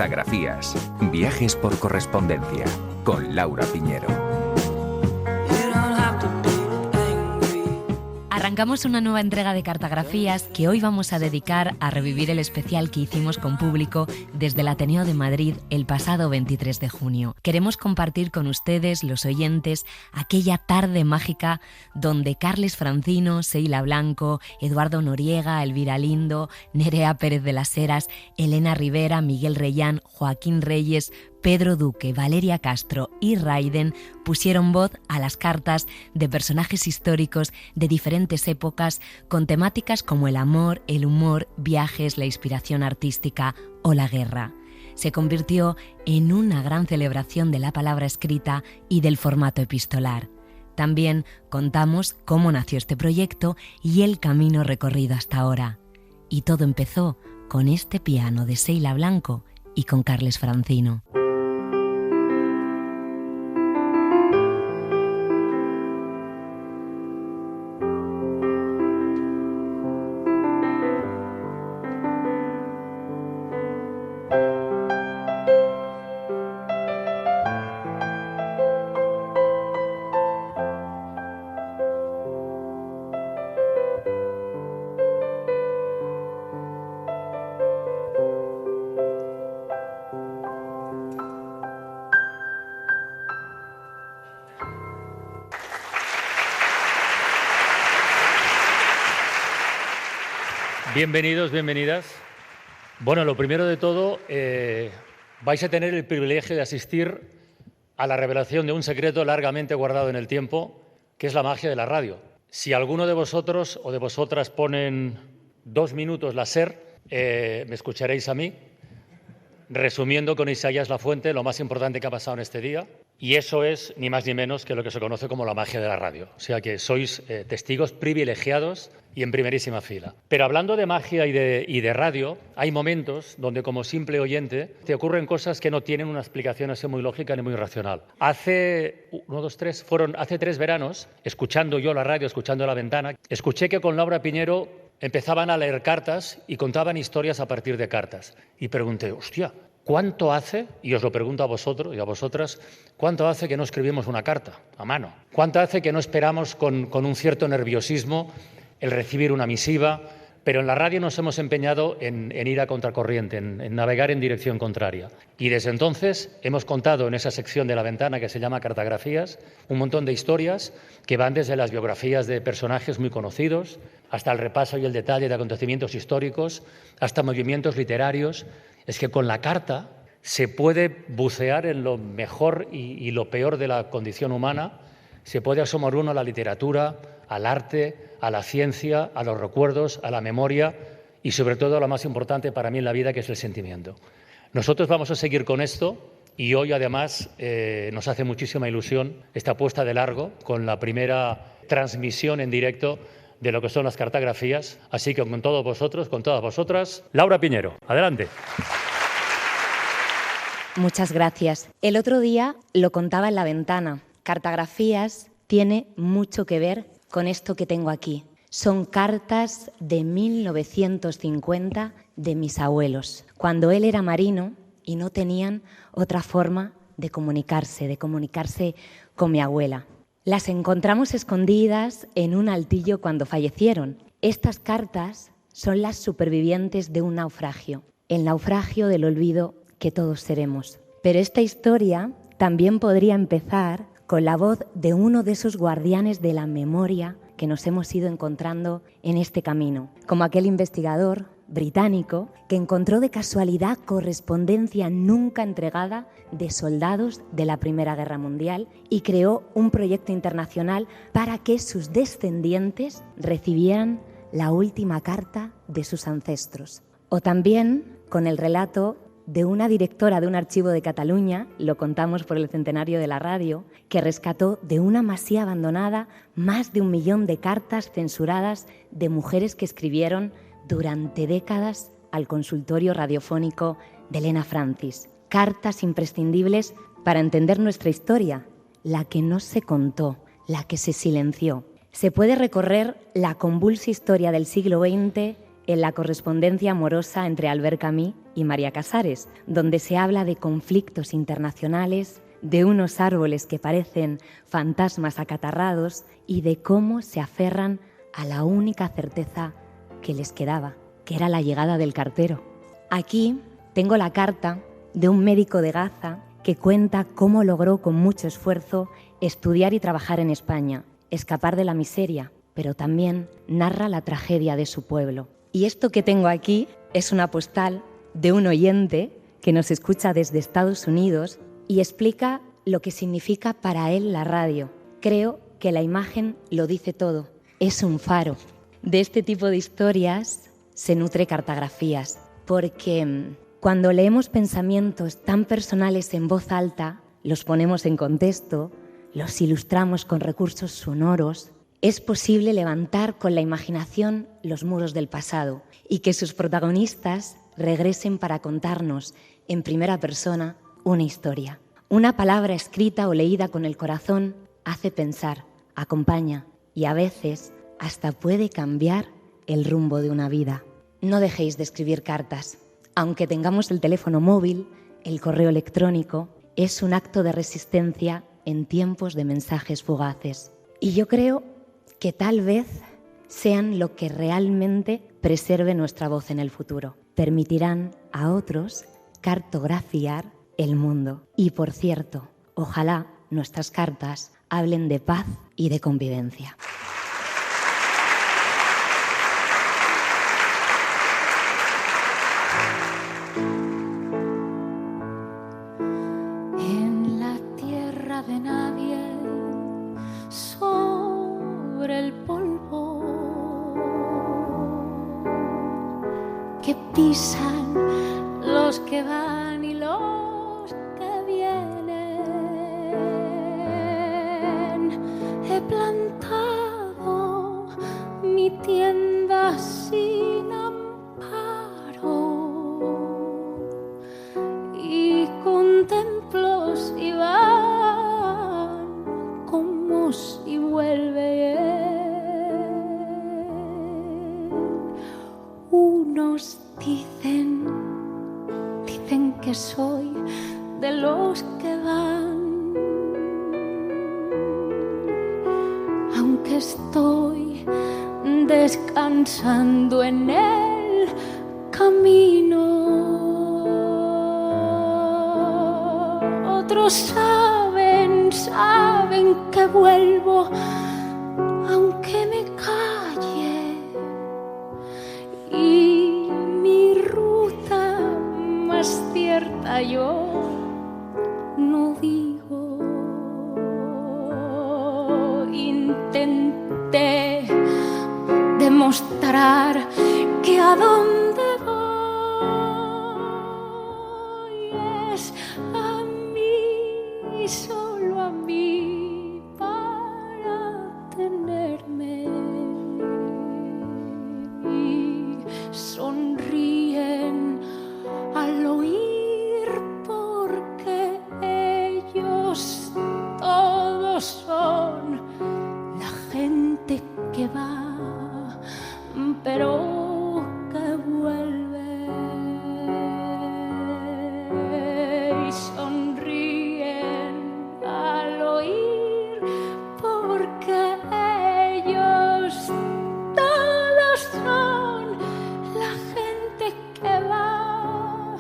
Cartografías. Viajes por correspondencia. Con Laura Piñero. Arrancamos una nueva entrega de Cartografías que hoy vamos a dedicar a revivir el especial que hicimos con público desde el Ateneo de Madrid el pasado 23 de junio. Queremos compartir con ustedes, los oyentes, aquella tarde mágica donde Carles Francino, Seila Blanco, Eduardo Noriega, Elvira Lindo, Nerea Pérez de las Heras, Elena Rivera, Miguel Reyán, Joaquín Reyes, Pedro Duque, Valeria Castro y Raiden pusieron voz a las cartas de personajes históricos de diferentes épocas con temáticas como el amor, el humor, viajes, la inspiración artística o la guerra. Se convirtió en una gran celebración de la palabra escrita y del formato epistolar. También contamos cómo nació este proyecto y el camino recorrido hasta ahora. Y todo empezó con este piano de Seila Blanco y con Carles Francino. Bienvenidos, bienvenidas. Bueno, lo primero de todo, vais a tener el privilegio de asistir a la revelación de un secreto largamente guardado en el tiempo, que es la magia de la radio. Si alguno de vosotros o de vosotras ponen 2 minutos la SER, me escucharéis a mí, resumiendo con Isaías Lafuente lo más importante que ha pasado en este día. Y eso es ni más ni menos que lo que se conoce como la magia de la radio. O sea que sois testigos privilegiados y en primerísima fila. Pero hablando de magia y de radio, hay momentos donde como simple oyente te ocurren cosas que no tienen una explicación así muy lógica ni muy racional. Hace 3 veranos, escuchando yo la radio, escuchando La Ventana, escuché que con Laura Piñero empezaban a leer cartas y contaban historias a partir de cartas. Y pregunté, hostia, ¿cuánto hace, y os lo pregunto a vosotros y a vosotras, cuánto hace que no escribimos una carta a mano? ¿Cuánto hace que no esperamos con un cierto nerviosismo el recibir una misiva? Pero en la radio nos hemos empeñado en ir a contracorriente, en navegar en dirección contraria. Y desde entonces hemos contado en esa sección de La Ventana que se llama Cartografías un montón de historias que van desde las biografías de personajes muy conocidos hasta el repaso y el detalle de acontecimientos históricos, hasta movimientos literarios. Es que con la carta se puede bucear en lo mejor y lo peor de la condición humana, se puede asomar uno a la literatura, al arte, a la ciencia, a los recuerdos, a la memoria y sobre todo a lo más importante para mí en la vida, que es el sentimiento. Nosotros vamos a seguir con esto y hoy además nos hace muchísima ilusión esta puesta de largo con la primera transmisión en directo de lo que son las cartografías. Así que con todos vosotros, con todas vosotras, Laura Piñero, adelante. Muchas gracias. El otro día lo contaba en La Ventana. Cartografías tiene mucho que ver con esto que tengo aquí. Son cartas de 1950 de mis abuelos, cuando él era marino y no tenían otra forma de comunicarse con mi abuela. Las encontramos escondidas en un altillo cuando fallecieron. Estas cartas son las supervivientes de un naufragio, el naufragio del olvido que todos seremos. Pero esta historia también podría empezar con la voz de uno de esos guardianes de la memoria que nos hemos ido encontrando en este camino, como aquel investigador británico que encontró de casualidad correspondencia nunca entregada de soldados de la Primera Guerra Mundial y creó un proyecto internacional para que sus descendientes recibieran la última carta de sus ancestros. O también con el relato de una directora de un archivo de Cataluña, lo contamos por el centenario de la radio, que rescató de una masía abandonada más de 1 millón de cartas censuradas de mujeres que escribieron durante décadas al consultorio radiofónico de Elena Francis. Cartas imprescindibles para entender nuestra historia, la que no se contó, la que se silenció. Se puede recorrer la convulsa historia del siglo XX en la correspondencia amorosa entre Albert Camus y María Casares, donde se habla de conflictos internacionales, de unos árboles que parecen fantasmas acatarrados y de cómo se aferran a la única certeza que les quedaba, que era la llegada del cartero. Aquí tengo la carta de un médico de Gaza que cuenta cómo logró con mucho esfuerzo estudiar y trabajar en España, escapar de la miseria, pero también narra la tragedia de su pueblo. Y esto que tengo aquí es una postal de un oyente que nos escucha desde Estados Unidos y explica lo que significa para él la radio. Creo que la imagen lo dice todo. Es un faro. De este tipo de historias se nutre Cartagrafías, porque cuando leemos pensamientos tan personales en voz alta, los ponemos en contexto, los ilustramos con recursos sonoros, es posible levantar con la imaginación los muros del pasado y que sus protagonistas regresen para contarnos en primera persona una historia. Una palabra escrita o leída con el corazón hace pensar, acompaña y a veces hasta puede cambiar el rumbo de una vida. No dejéis de escribir cartas. Aunque tengamos el teléfono móvil, el correo electrónico es un acto de resistencia en tiempos de mensajes fugaces. Y yo creo que tal vez sean lo que realmente preserve nuestra voz en el futuro. Permitirán a otros cartografiar el mundo. Y por cierto, ojalá nuestras cartas hablen de paz y de convivencia. En la tierra de nadie, sobre el polvo que pisan los que van y los que vienen, he plantado mi tienda sin amparo y contemplo si van como si vuelven. Unos dicen que soy de los que van, aunque estoy descansando en el camino. Otros saben que vuelvo, aunque me calle, y mi ruta más cierta yo no digo. Intenté demostrar que a donde voy es a mí, solo a mí, para tenerme. Y sonríen al oír porque ellos todos son la gente que va, pero que vuelve. Y sonríen al oír porque ellos todos son la gente que va,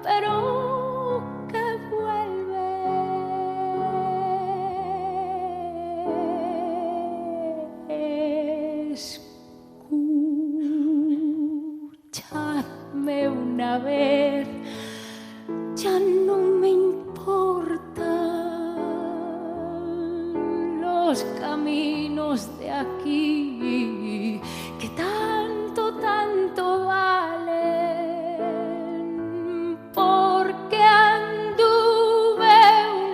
pero que vuelve. Escúchame una vez, ya no me importan los caminos de aquí que tanto valen, porque anduve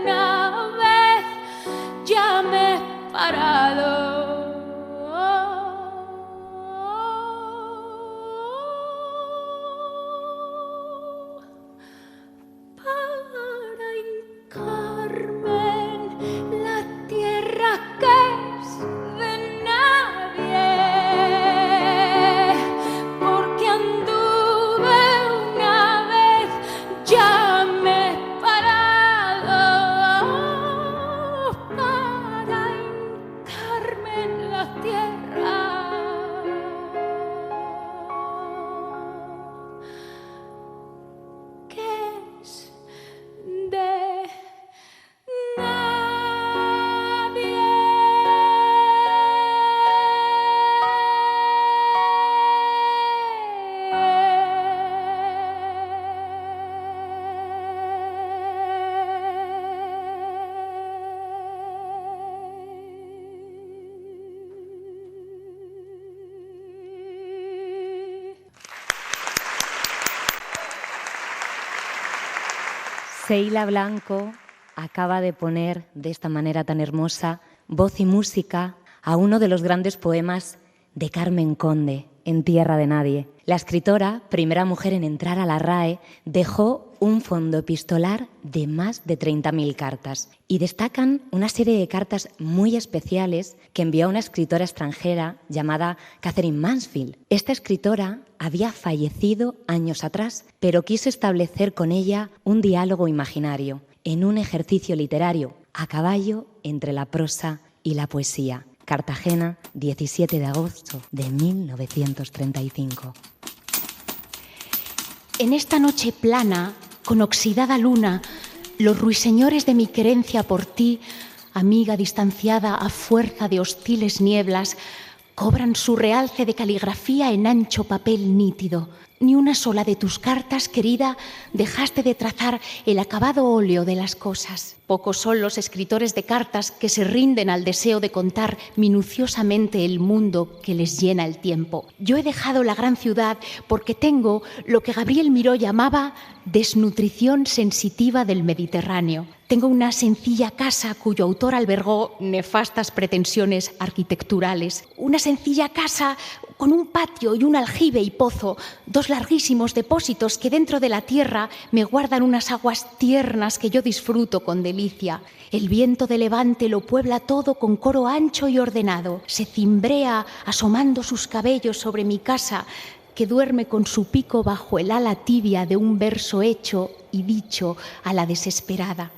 una vez, ya me he parado. Para hincarme en la tierra que es de nadie, Sheila Blanco acaba de poner de esta manera tan hermosa voz y música a uno de los grandes poemas de Carmen Conde, En tierra de nadie. La escritora, primera mujer en entrar a la RAE, dejó un fondo epistolar de más de 30.000 cartas y destacan una serie de cartas muy especiales que envió a una escritora extranjera llamada Catherine Mansfield. Esta escritora había fallecido años atrás, pero quiso establecer con ella un diálogo imaginario en un ejercicio literario a caballo entre la prosa y la poesía. Cartagena, 17 de agosto de 1935. En esta noche plana, con oxidada luna, los ruiseñores de mi querencia por ti, amiga distanciada a fuerza de hostiles nieblas, cobran su realce de caligrafía en ancho papel nítido. Ni una sola de tus cartas, querida, dejaste de trazar el acabado óleo de las cosas. Pocos son los escritores de cartas que se rinden al deseo de contar minuciosamente el mundo que les llena el tiempo. Yo he dejado la gran ciudad porque tengo lo que Gabriel Miró llamaba desnutrición sensitiva del Mediterráneo. Tengo una sencilla casa cuyo autor albergó nefastas pretensiones arquitecturales. Una sencilla casa con un patio y un aljibe y pozo, dos larguísimos depósitos que dentro de la tierra me guardan unas aguas tiernas que yo disfruto con delicia. El viento de levante lo puebla todo con coro ancho y ordenado. Se cimbrea asomando sus cabellos sobre mi casa, que duerme con su pico bajo el ala tibia de un verso hecho y dicho a la desesperada.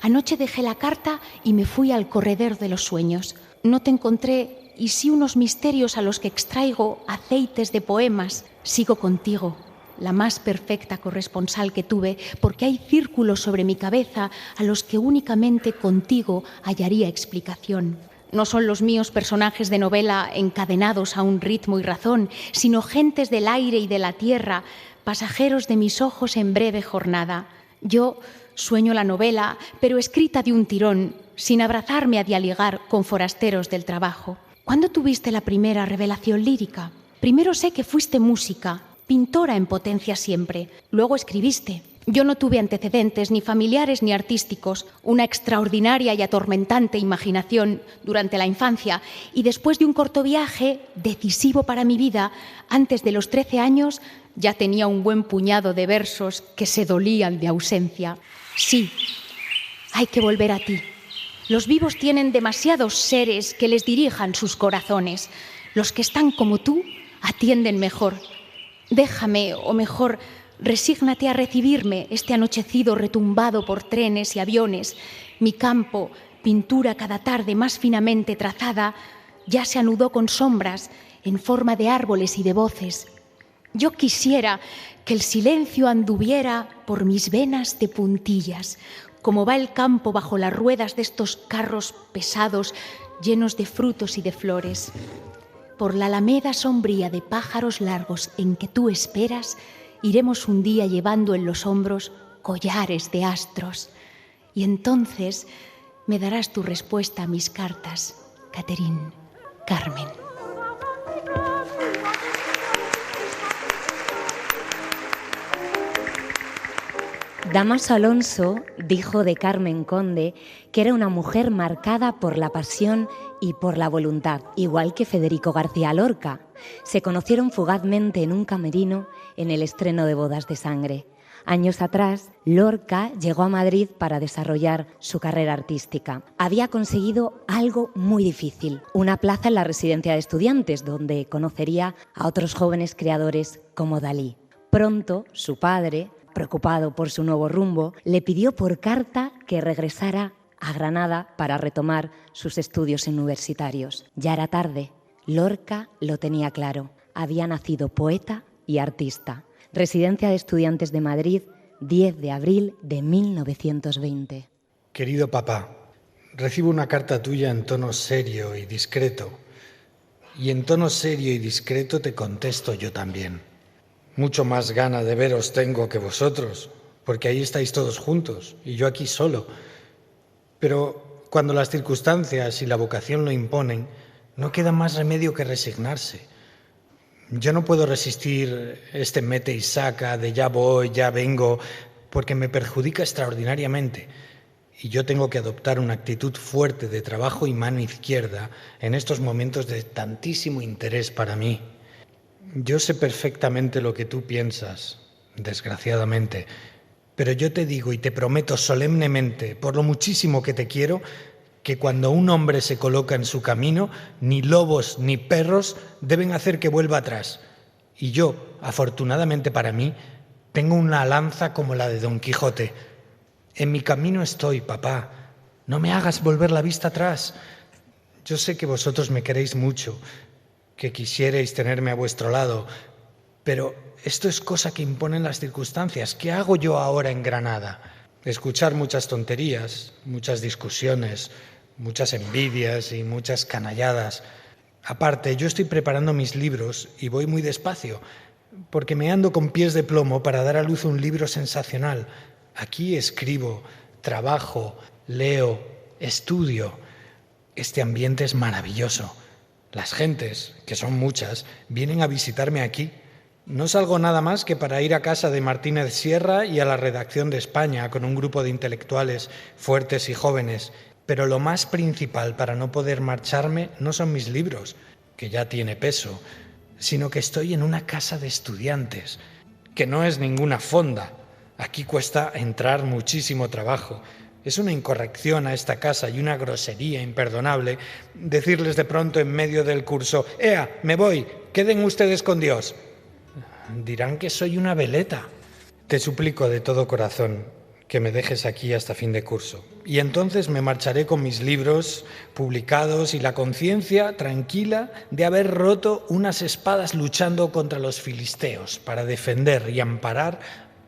Anoche dejé la carta y me fui al corredor de los sueños. No te encontré, y sí unos misterios a los que extraigo aceites de poemas. Sigo contigo, la más perfecta corresponsal que tuve, porque hay círculos sobre mi cabeza a los que únicamente contigo hallaría explicación. No son los míos personajes de novela encadenados a un ritmo y razón, sino gentes del aire y de la tierra, pasajeros de mis ojos en breve jornada. Yo sueño la novela, pero escrita de un tirón, sin abrazarme a dialogar con forasteros del trabajo. ¿Cuándo tuviste la primera revelación lírica? Primero sé que fuiste música, pintora en potencia siempre. Luego escribiste. Yo no tuve antecedentes ni familiares ni artísticos, una extraordinaria y atormentante imaginación durante la infancia y después de un corto viaje, decisivo para mi vida, antes de los 13 años, ya tenía un buen puñado de versos que se dolían de ausencia. Sí, hay que volver a ti. Los vivos tienen demasiados seres que les dirijan sus corazones. Los que están como tú atienden mejor. Déjame, o mejor, resígnate a recibirme este anochecido retumbado por trenes y aviones. Mi campo, pintura cada tarde más finamente trazada, ya se anudó con sombras en forma de árboles y de voces. Yo quisiera que el silencio anduviera por mis venas de puntillas, como va el campo bajo las ruedas de estos carros pesados llenos de frutos y de flores. Por la alameda sombría de pájaros largos en que tú esperas, iremos un día llevando en los hombros collares de astros. Y entonces me darás tu respuesta a mis cartas, Catherine, Carmen. Dámaso Alonso dijo de Carmen Conde que era una mujer marcada por la pasión y por la voluntad, igual que Federico García Lorca. Se conocieron fugazmente en un camerino en el estreno de Bodas de Sangre. Años atrás, Lorca llegó a Madrid para desarrollar su carrera artística. Había conseguido algo muy difícil, una plaza en la residencia de estudiantes, donde conocería a otros jóvenes creadores como Dalí. Pronto, su padre, preocupado por su nuevo rumbo, le pidió por carta que regresara a Granada para retomar sus estudios universitarios. Ya era tarde. Lorca lo tenía claro. Había nacido poeta y artista. Residencia de Estudiantes de Madrid, 10 de abril de 1920. Querido papá, recibo una carta tuya en tono serio y discreto. Y en tono serio y discreto te contesto yo también. Mucho más gana de veros tengo que vosotros, porque ahí estáis todos juntos y yo aquí solo. Pero cuando las circunstancias y la vocación lo imponen, no queda más remedio que resignarse. Yo no puedo resistir este mete y saca de ya voy, ya vengo, porque me perjudica extraordinariamente. Y yo tengo que adoptar una actitud fuerte de trabajo y mano izquierda en estos momentos de tantísimo interés para mí. Yo sé perfectamente lo que tú piensas, desgraciadamente, pero yo te digo y te prometo solemnemente, por lo muchísimo que te quiero, que cuando un hombre se coloca en su camino, ni lobos ni perros deben hacer que vuelva atrás. Y yo, afortunadamente para mí, tengo una lanza como la de Don Quijote. En mi camino estoy, papá. No me hagas volver la vista atrás. Yo sé que vosotros me queréis mucho, que quisierais tenerme a vuestro lado, pero esto es cosa que imponen las circunstancias. ¿Qué hago yo ahora en Granada? Escuchar muchas tonterías, muchas discusiones, muchas envidias y muchas canalladas. Aparte, yo estoy preparando mis libros y voy muy despacio, porque me ando con pies de plomo para dar a luz un libro sensacional. Aquí escribo, trabajo, leo, estudio. Este ambiente es maravilloso. Las gentes, que son muchas, vienen a visitarme aquí. No salgo nada más que para ir a casa de Martínez Sierra y a la redacción de España con un grupo de intelectuales fuertes y jóvenes. Pero lo más principal para no poder marcharme no son mis libros, que ya tiene peso, sino que estoy en una casa de estudiantes, que no es ninguna fonda. Aquí cuesta entrar muchísimo trabajo. Es una incorrección a esta casa y una grosería imperdonable decirles de pronto en medio del curso: «¡Ea, me voy! ¡Queden ustedes con Dios!». Dirán que soy una veleta. Te suplico de todo corazón que me dejes aquí hasta fin de curso. Y entonces me marcharé con mis libros publicados y la conciencia tranquila de haber roto unas espadas luchando contra los filisteos para defender y amparar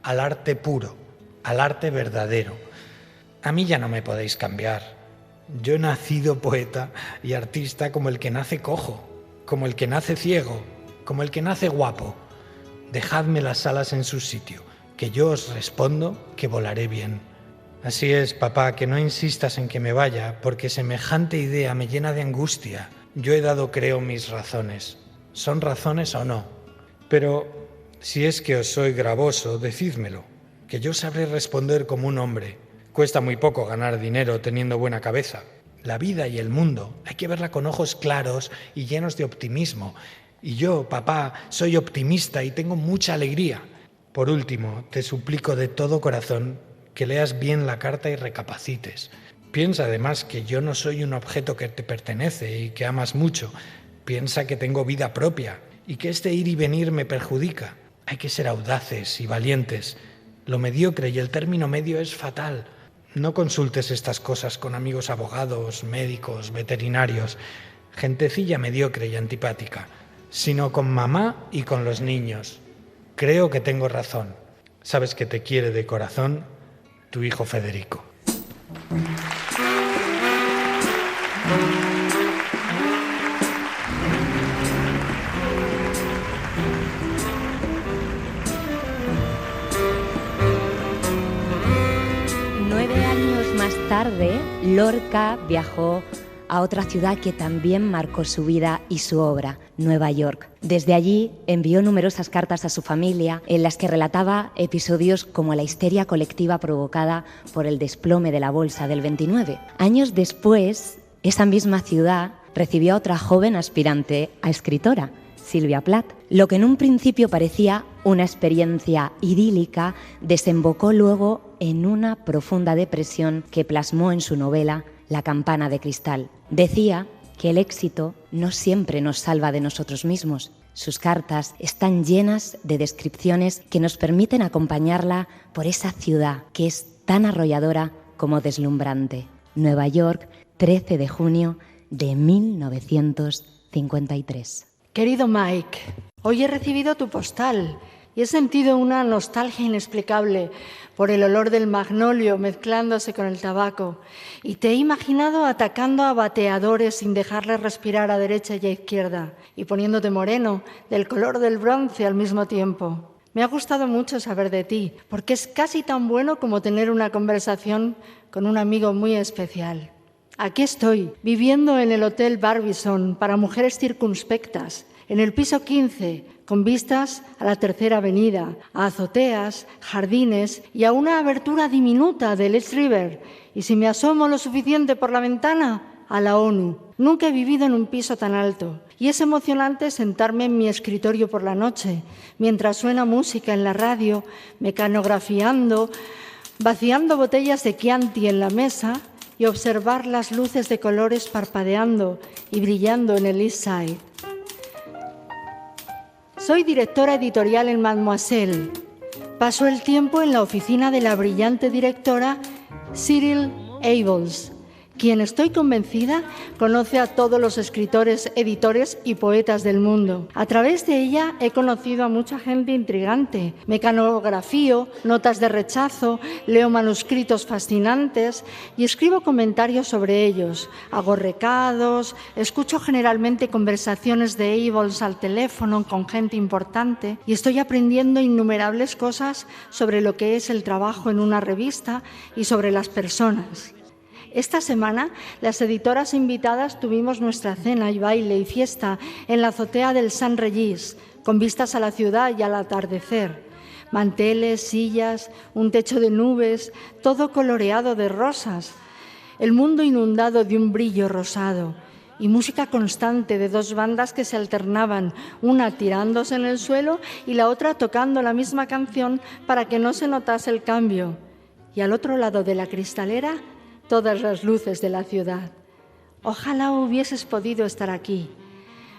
al arte puro, al arte verdadero. A mí ya no me podéis cambiar. Yo he nacido poeta y artista como el que nace cojo, como el que nace ciego, como el que nace guapo. Dejadme las alas en su sitio, que yo os respondo que volaré bien. Así es, papá, que no insistas en que me vaya, porque semejante idea me llena de angustia. Yo he dado, creo, mis razones. ¿Son razones o no? Pero si es que os soy gravoso, decídmelo, que yo sabré responder como un hombre. Cuesta muy poco ganar dinero teniendo buena cabeza. La vida y el mundo hay que verla con ojos claros y llenos de optimismo. Y yo, papá, soy optimista y tengo mucha alegría. Por último, te suplico de todo corazón que leas bien la carta y recapacites. Piensa además que yo no soy un objeto que te pertenece y que amas mucho. Piensa que tengo vida propia y que este ir y venir me perjudica. Hay que ser audaces y valientes. Lo mediocre y el término medio es fatal. No consultes estas cosas con amigos abogados, médicos, veterinarios, gentecilla mediocre y antipática, sino con mamá y con los niños. Creo que tengo razón. Sabes que te quiere de corazón tu hijo Federico. Más tarde, Lorca viajó a otra ciudad que también marcó su vida y su obra, Nueva York. Desde allí envió numerosas cartas a su familia en las que relataba episodios como la histeria colectiva provocada por el desplome de la bolsa del 29. Años después, esa misma ciudad recibió a otra joven aspirante a escritora, Silvia Plath. Lo que en un principio parecía una experiencia idílica desembocó luego en una profunda depresión que plasmó en su novela La campana de cristal. Decía que el éxito no siempre nos salva de nosotros mismos. Sus cartas están llenas de descripciones que nos permiten acompañarla por esa ciudad que es tan arrolladora como deslumbrante. Nueva York, 13 de junio de 1953. Querido Mike, hoy he recibido tu postal y he sentido una nostalgia inexplicable por el olor del magnolio mezclándose con el tabaco, y te he imaginado atacando a bateadores sin dejarles respirar a derecha y a izquierda y poniéndote moreno, del color del bronce al mismo tiempo. Me ha gustado mucho saber de ti, porque es casi tan bueno como tener una conversación con un amigo muy especial. Aquí estoy, viviendo en el Hotel Barbizon para mujeres circunspectas, En el piso 15, con vistas a la Tercera Avenida, a azoteas, jardines y a una abertura diminuta del East River. Y si me asomo lo suficiente por la ventana, a la ONU. Nunca he vivido en un piso tan alto y es emocionante sentarme en mi escritorio por la noche, mientras suena música en la radio, mecanografiando, vaciando botellas de Chianti en la mesa y observar las luces de colores parpadeando y brillando en el East Side. Soy directora editorial en Mademoiselle. Paso el tiempo en la oficina de la brillante directora Cyril Abels, quien, estoy convencida, conoce a todos los escritores, editores y poetas del mundo. A través de ella he conocido a mucha gente intrigante. Mecanografío, notas de rechazo, leo manuscritos fascinantes y escribo comentarios sobre ellos. Hago recados, escucho generalmente conversaciones de Abels al teléfono con gente importante y estoy aprendiendo innumerables cosas sobre lo que es el trabajo en una revista y sobre las personas. Esta semana, las editoras invitadas tuvimos nuestra cena y baile y fiesta en la azotea del San Regis, con vistas a la ciudad y al atardecer. Manteles, sillas, un techo de nubes, todo coloreado de rosas. El mundo inundado de un brillo rosado y música constante de dos bandas que se alternaban, una tirándose en el suelo y la otra tocando la misma canción para que no se notase el cambio. Y al otro lado de la cristalera, todas las luces de la ciudad. Ojalá hubieses podido estar aquí.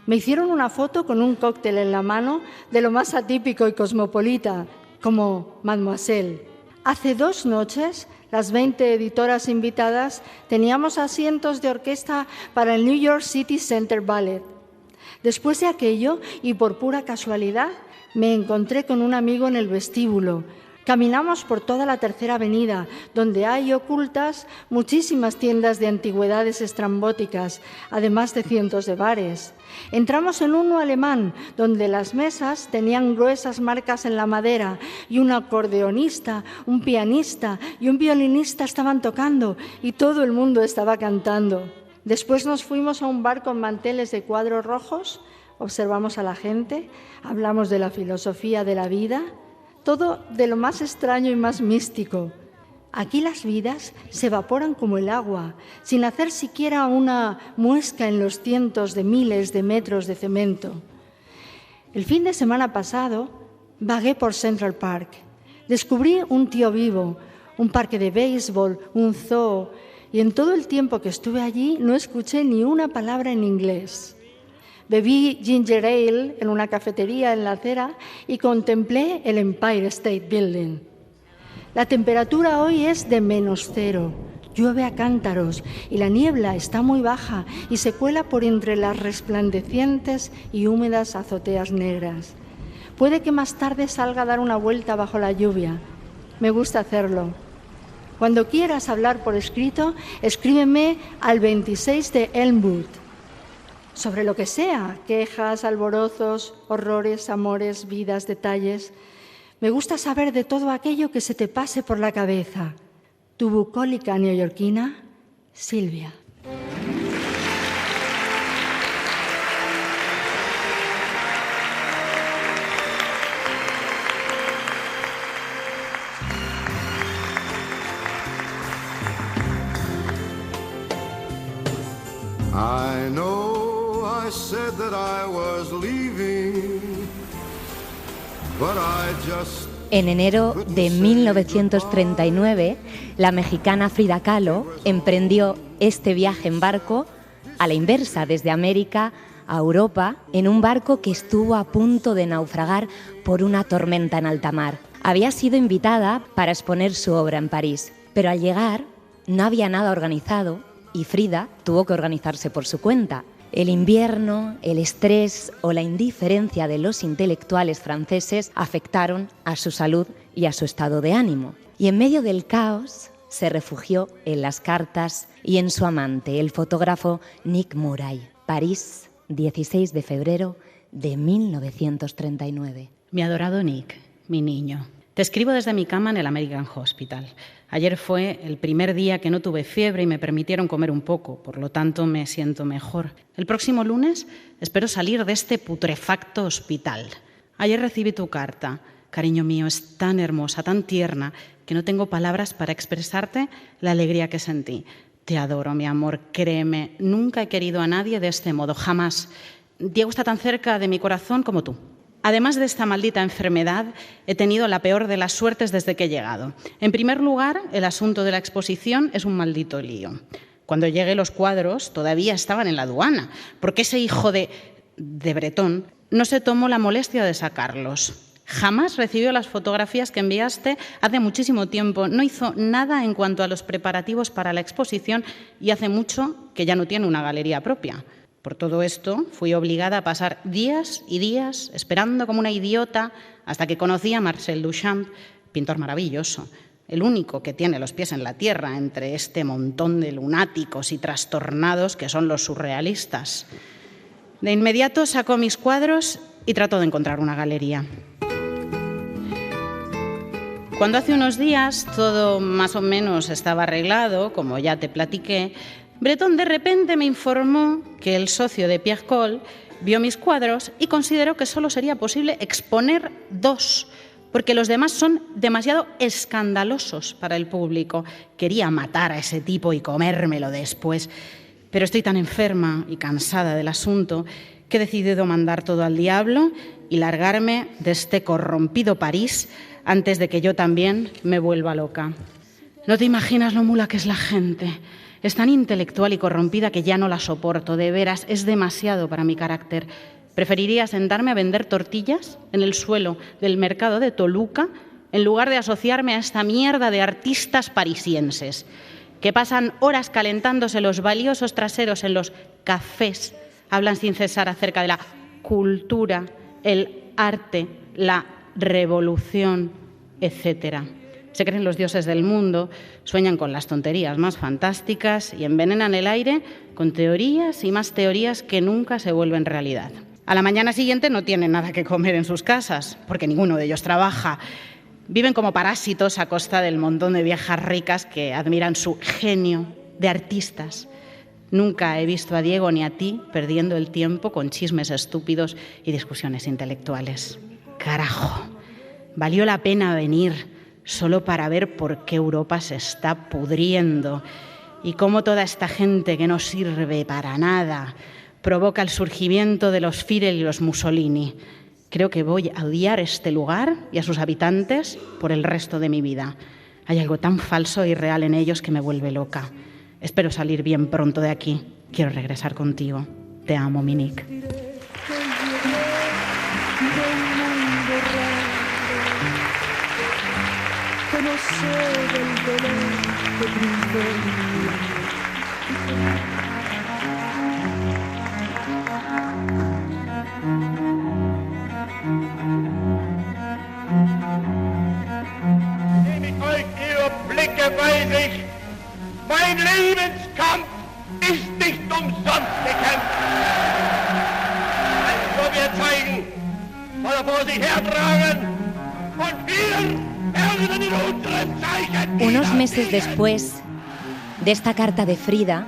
Me hicieron una foto con un cóctel en la mano de lo más atípico y cosmopolita, como Mademoiselle. Hace 2 noches, las 20 editoras invitadas teníamos asientos de orquesta para el New York City Center Ballet. Después de aquello, y por pura casualidad, me encontré con un amigo en el vestíbulo. Caminamos por toda la Tercera Avenida, donde hay ocultas muchísimas tiendas de antigüedades estrambóticas, además de cientos de bares. Entramos en uno alemán, donde las mesas tenían gruesas marcas en la madera y un acordeonista, un pianista y un violinista estaban tocando y todo el mundo estaba cantando. Después nos fuimos a un bar con manteles de cuadros rojos, observamos a la gente, hablamos de la filosofía de la vida. Todo de lo más extraño y más místico. Aquí las vidas se evaporan como el agua, sin hacer siquiera una muesca en los cientos de miles de metros de cemento. El fin de semana pasado vagué por Central Park. Descubrí un tío vivo, un parque de béisbol, un zoo, y en todo el tiempo que estuve allí no escuché ni una palabra en inglés. Bebí ginger ale en una cafetería en la acera y contemplé el Empire State Building. La temperatura hoy es de -0. Llueve a cántaros y la niebla está muy baja y se cuela por entre las resplandecientes y húmedas azoteas negras. Puede que más tarde salga a dar una vuelta bajo la lluvia. Me gusta hacerlo. Cuando quieras hablar por escrito, escríbeme al 26 de Elmwood. Sobre lo que sea, quejas, alborozos, horrores, amores, vidas, detalles. Me gusta saber de todo aquello que se te pase por la cabeza. Tu bucólica neoyorquina, Silvia. I know I said that I was leaving, but I just... En enero de 1939, la mexicana Frida Kahlo emprendió este viaje en barco a la inversa, desde América a Europa, en un barco que estuvo a punto de naufragar por una tormenta en alta mar. Había sido invitada para exponer su obra en París, pero al llegar no había nada organizado y Frida tuvo que organizarse por su cuenta. El invierno, el estrés o la indiferencia de los intelectuales franceses afectaron a su salud y a su estado de ánimo. Y en medio del caos se refugió en las cartas y en su amante, el fotógrafo Nick Murray. París, 16 de febrero de 1939. Mi adorado Nick, mi niño. Te escribo desde mi cama en el American Hospital. Ayer fue el primer día que no tuve fiebre y me permitieron comer un poco, por lo tanto me siento mejor. El próximo lunes espero salir de este putrefacto hospital. Ayer recibí tu carta. Cariño mío, es tan hermosa, tan tierna, que no tengo palabras para expresarte la alegría que sentí. Te adoro, mi amor, créeme, nunca he querido a nadie de este modo, jamás. Diego está tan cerca de mi corazón como tú. Además de esta maldita enfermedad, he tenido la peor de las suertes desde que he llegado. En primer lugar, el asunto de la exposición es un maldito lío. Cuando llegué, los cuadros todavía estaban en la aduana, porque ese hijo de Bretón no se tomó la molestia de sacarlos. Jamás recibió las fotografías que enviaste hace muchísimo tiempo. No hizo nada en cuanto a los preparativos para la exposición y hace mucho que ya no tiene una galería propia. Por todo esto, fui obligada a pasar días y días esperando como una idiota hasta que conocí a Marcel Duchamp, pintor maravilloso, el único que tiene los pies en la tierra entre este montón de lunáticos y trastornados que son los surrealistas. De inmediato sacó mis cuadros y trató de encontrar una galería. Cuando hace unos días todo más o menos estaba arreglado, como ya te platiqué, Bretón de repente me informó que el socio de Pierre Cole vio mis cuadros y consideró que solo sería posible exponer 2, porque los demás son demasiado escandalosos para el público. Quería matar a ese tipo y comérmelo después, pero estoy tan enferma y cansada del asunto que he decidido mandar todo al diablo y largarme de este corrompido París antes de que yo también me vuelva loca. No te imaginas lo mula que es la gente. Es tan intelectual y corrompida que ya no la soporto, de veras, es demasiado para mi carácter. Preferiría sentarme a vender tortillas en el suelo del mercado de Toluca en lugar de asociarme a esta mierda de artistas parisienses que pasan horas calentándose los valiosos traseros en los cafés, hablan sin cesar acerca de la cultura, el arte, la revolución, etcétera. Se creen los dioses del mundo, sueñan con las tonterías más fantásticas y envenenan el aire con teorías y más teorías que nunca se vuelven realidad. A la mañana siguiente no tienen nada que comer en sus casas, porque ninguno de ellos trabaja. Viven como parásitos a costa del montón de viejas ricas que admiran su genio de artistas. Nunca he visto a Diego ni a ti perdiendo el tiempo con chismes estúpidos y discusiones intelectuales. Carajo, valió la pena venir solo para ver por qué Europa se está pudriendo y cómo toda esta gente que no sirve para nada provoca el surgimiento de los Fidel y los Mussolini. Creo que voy a odiar este lugar y a sus habitantes por el resto de mi vida. Hay algo tan falso y real en ellos que me vuelve loca. Espero salir bien pronto de aquí. Quiero regresar contigo. Te amo, Monique. Mein Lebenskampf ist nicht umsonst gekämpft. Also wir zeigen, was er vor sich hertragen und wir werden in unseren Zeichen. Unos meses después de esta carta de Frida,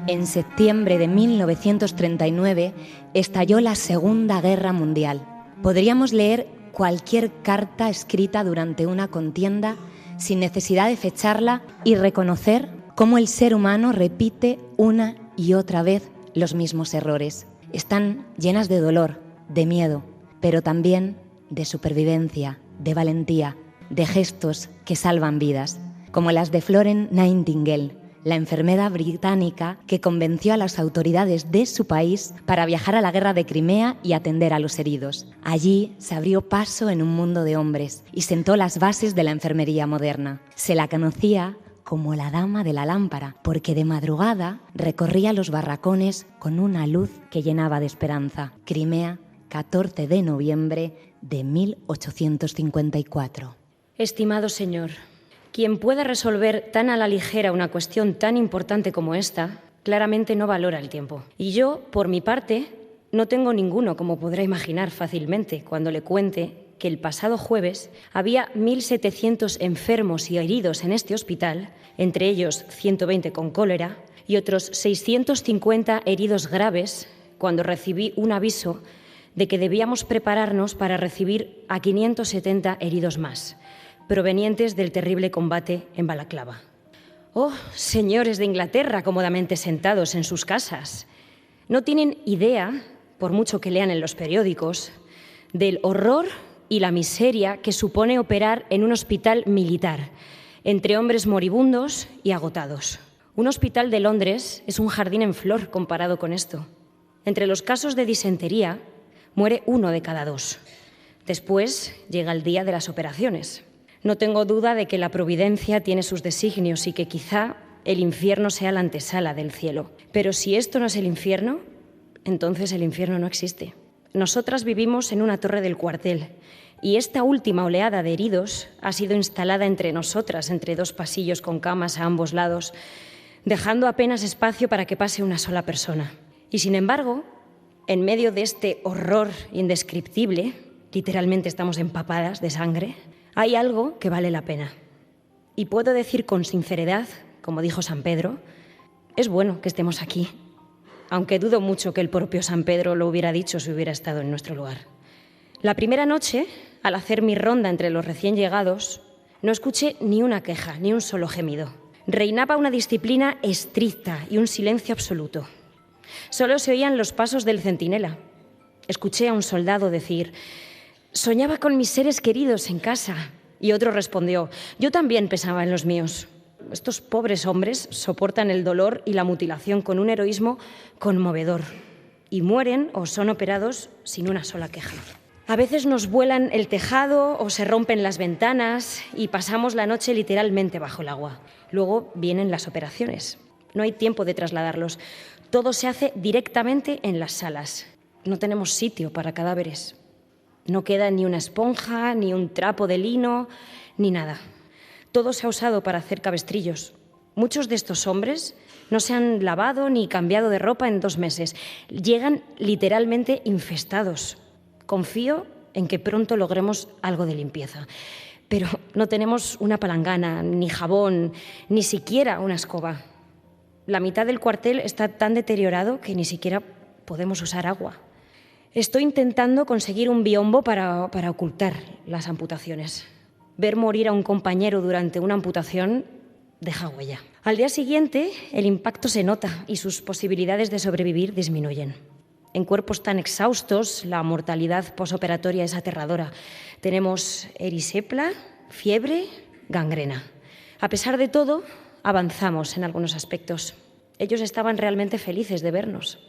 en septiembre de 1939, estalló la Segunda Guerra Mundial. Podríamos leer cualquier carta escrita durante una contienda sin necesidad de fecharla y reconocer cómo el ser humano repite una y otra vez los mismos errores. Están llenas de dolor, de miedo, pero también de supervivencia, de valentía, de gestos que salvan vidas, como las de Florence Nightingale, la enfermera británica que convenció a las autoridades de su país para viajar a la guerra de Crimea y atender a los heridos. Allí se abrió paso en un mundo de hombres y sentó las bases de la enfermería moderna. Se la conocía como la dama de la lámpara, porque de madrugada recorría los barracones con una luz que llenaba de esperanza. Crimea, 14 de noviembre de 1854. Estimado señor, quien pueda resolver tan a la ligera una cuestión tan importante como esta, claramente no valora el tiempo. Y yo, por mi parte, no tengo ninguno, como podrá imaginar fácilmente cuando le cuente que el pasado jueves había 1.700 enfermos y heridos en este hospital, entre ellos 120 con cólera y otros 650 heridos graves, cuando recibí un aviso de que debíamos prepararnos para recibir a 570 heridos más, provenientes del terrible combate en Balaclava. Oh, señores de Inglaterra, cómodamente sentados en sus casas, no tienen idea, por mucho que lean en los periódicos, del horror y la miseria que supone operar en un hospital militar, entre hombres moribundos y agotados. Un hospital de Londres es un jardín en flor comparado con esto. Entre los casos de disentería muere 1 de cada 2. Después llega el día de las operaciones. No tengo duda de que la providencia tiene sus designios y que quizá el infierno sea la antesala del cielo. Pero si esto no es el infierno, entonces el infierno no existe. Nosotras vivimos en una torre del cuartel y esta última oleada de heridos ha sido instalada entre nosotras, entre 2 pasillos con camas a ambos lados, dejando apenas espacio para que pase una sola persona. Y sin embargo, en medio de este horror indescriptible, literalmente estamos empapadas de sangre, hay algo que vale la pena. Y puedo decir con sinceridad, como dijo San Pedro, es bueno que estemos aquí, aunque dudo mucho que el propio San Pedro lo hubiera dicho si hubiera estado en nuestro lugar. La primera noche, al hacer mi ronda entre los recién llegados, no escuché ni una queja, ni un solo gemido. Reinaba una disciplina estricta y un silencio absoluto. Solo se oían los pasos del centinela. Escuché a un soldado decir: «Soñaba con mis seres queridos en casa». Y otro respondió: «Yo también pensaba en los míos». Estos pobres hombres soportan el dolor y la mutilación con un heroísmo conmovedor y mueren o son operados sin una sola queja. A veces nos vuelan el tejado o se rompen las ventanas y pasamos la noche literalmente bajo el agua. Luego vienen las operaciones. No hay tiempo de trasladarlos. Todo se hace directamente en las salas. No tenemos sitio para cadáveres. No queda ni una esponja, ni un trapo de lino, ni nada. Todo se ha usado para hacer cabestrillos. Muchos de estos hombres no se han lavado ni cambiado de ropa en 2 meses. Llegan literalmente infestados. Confío en que pronto logremos algo de limpieza. Pero no tenemos una palangana, ni jabón, ni siquiera una escoba. La mitad del cuartel está tan deteriorado que ni siquiera podemos usar agua. Estoy intentando conseguir un biombo para ocultar las amputaciones. Ver morir a un compañero durante una amputación deja huella. Al día siguiente, el impacto se nota y sus posibilidades de sobrevivir disminuyen. En cuerpos tan exhaustos, la mortalidad posoperatoria es aterradora. Tenemos erisipela, fiebre, gangrena. A pesar de todo, avanzamos en algunos aspectos. Ellos estaban realmente felices de vernos.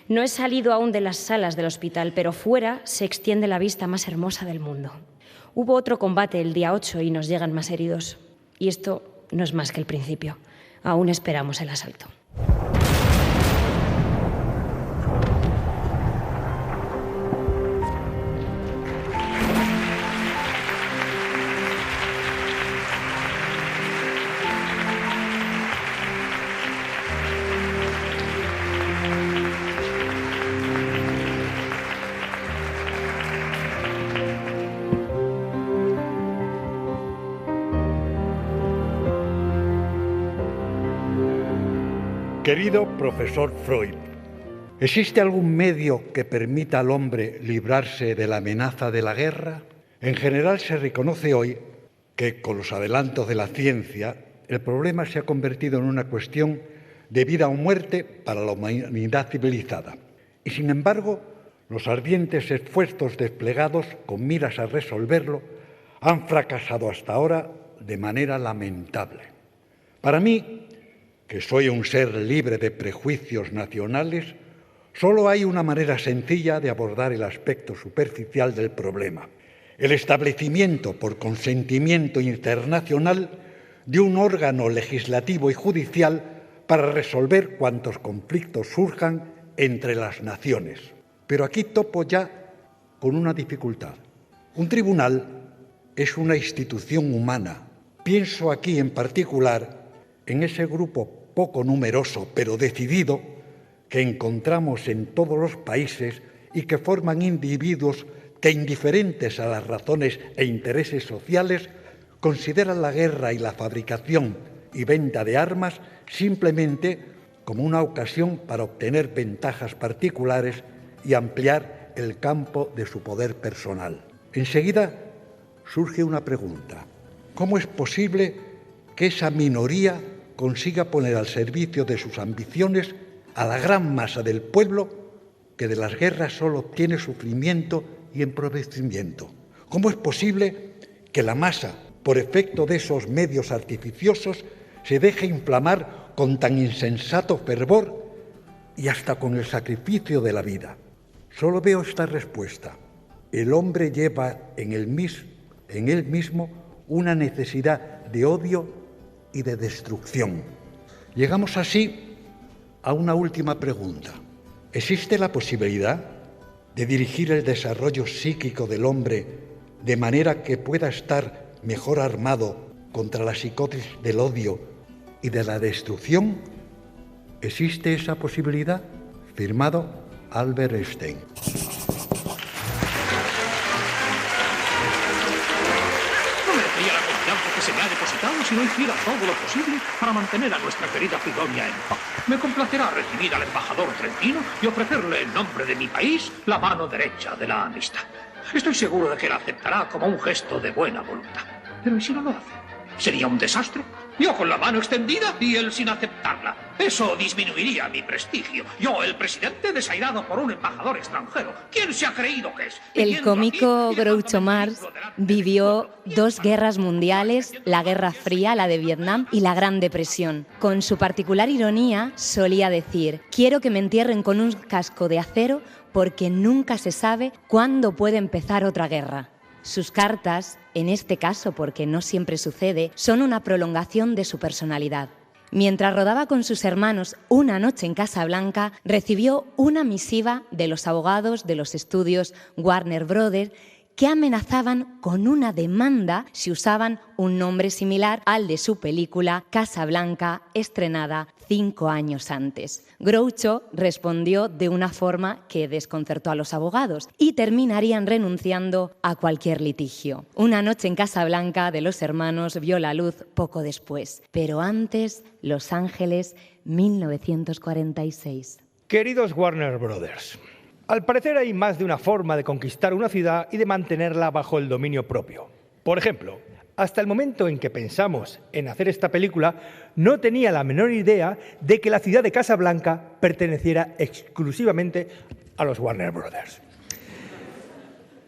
No he salido aún de las salas del hospital, pero fuera se extiende la vista más hermosa del mundo. Hubo otro combate el día 8 y nos llegan más heridos. Y esto no es más que el principio. Aún esperamos el asalto. Querido profesor Freud, ¿existe algún medio que permita al hombre librarse de la amenaza de la guerra? En general se reconoce hoy que, con los adelantos de la ciencia, el problema se ha convertido en una cuestión de vida o muerte para la humanidad civilizada. Y, sin embargo, los ardientes esfuerzos desplegados con miras a resolverlo han fracasado hasta ahora de manera lamentable. Para mí, que soy un ser libre de prejuicios nacionales, solo hay una manera sencilla de abordar el aspecto superficial del problema: el establecimiento por consentimiento internacional de un órgano legislativo y judicial para resolver cuantos conflictos surjan entre las naciones. Pero aquí topo ya con una dificultad. Un tribunal es una institución humana. Pienso aquí en particular en ese grupo poco numeroso pero decidido que encontramos en todos los países y que forman individuos que, indiferentes a las razones e intereses sociales, consideran la guerra y la fabricación y venta de armas simplemente como una ocasión para obtener ventajas particulares y ampliar el campo de su poder personal. Enseguida surge una pregunta: ¿cómo es posible que esa minoría consiga poner al servicio de sus ambiciones a la gran masa del pueblo que de las guerras solo obtiene sufrimiento y empobrecimiento? ¿Cómo es posible que la masa, por efecto de esos medios artificiosos, se deje inflamar con tan insensato fervor y hasta con el sacrificio de la vida? Solo veo esta respuesta: el hombre lleva en él mismo una necesidad de odio y de destrucción. Llegamos así a una última pregunta: ¿existe la posibilidad de dirigir el desarrollo psíquico del hombre de manera que pueda estar mejor armado contra la psicosis del odio y de la destrucción? ¿Existe esa posibilidad? Firmado Albert Einstein. No merecería la confianza que se me ha depositado si no hiciera todo lo posible para mantener a nuestra querida Fridonia en paz. Me complacerá recibir al embajador trentino y ofrecerle en nombre de mi país la mano derecha de la amistad. Estoy seguro de que la aceptará como un gesto de buena voluntad. Pero ¿y si no lo hace? ¿Sería un desastre? Yo con la mano extendida y él sin aceptarla. Eso disminuiría mi prestigio. Yo, el presidente, desairado por un embajador extranjero. ¿Quién se ha creído que es? El cómico Groucho Marx vivió 2 guerras mundiales, la Guerra Fría, la de Vietnam, y la Gran Depresión. Con su particular ironía solía decir: quiero que me entierren con un casco de acero porque nunca se sabe cuándo puede empezar otra guerra. Sus cartas, en este caso porque no siempre sucede, son una prolongación de su personalidad. Mientras rodaba con sus hermanos una noche en Casablanca, recibió una misiva de los abogados de los estudios Warner Brothers que amenazaban con una demanda si usaban un nombre similar al de su película Casablanca, estrenada 5 años antes. Groucho respondió de una forma que desconcertó a los abogados y terminarían renunciando a cualquier litigio. Una noche en Casablanca de los hermanos vio la luz poco después, pero antes Los Ángeles, 1946. Queridos Warner Brothers, al parecer hay más de una forma de conquistar una ciudad y de mantenerla bajo el dominio propio. Por ejemplo, hasta el momento en que pensamos en hacer esta película, no tenía la menor idea de que la ciudad de Casablanca perteneciera exclusivamente a los Warner Brothers.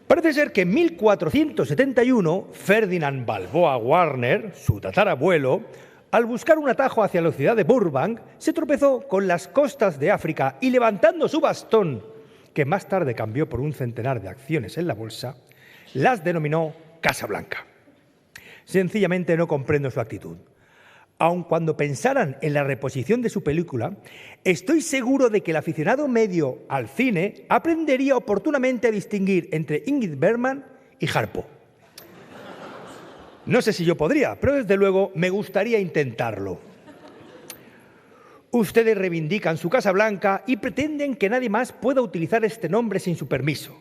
Parece ser que en 1471, Ferdinand Balboa Warner, su tatarabuelo, al buscar un atajo hacia la ciudad de Burbank, se tropezó con las costas de África y, levantando su bastón, que más tarde cambió por un centenar de acciones en la bolsa, las denominó Casablanca. Sencillamente no comprendo su actitud. Aun cuando pensaran en la reposición de su película, estoy seguro de que el aficionado medio al cine aprendería oportunamente a distinguir entre Ingrid Bergman y Harpo. No sé si yo podría, pero desde luego me gustaría intentarlo. Ustedes reivindican su Casablanca y pretenden que nadie más pueda utilizar este nombre sin su permiso.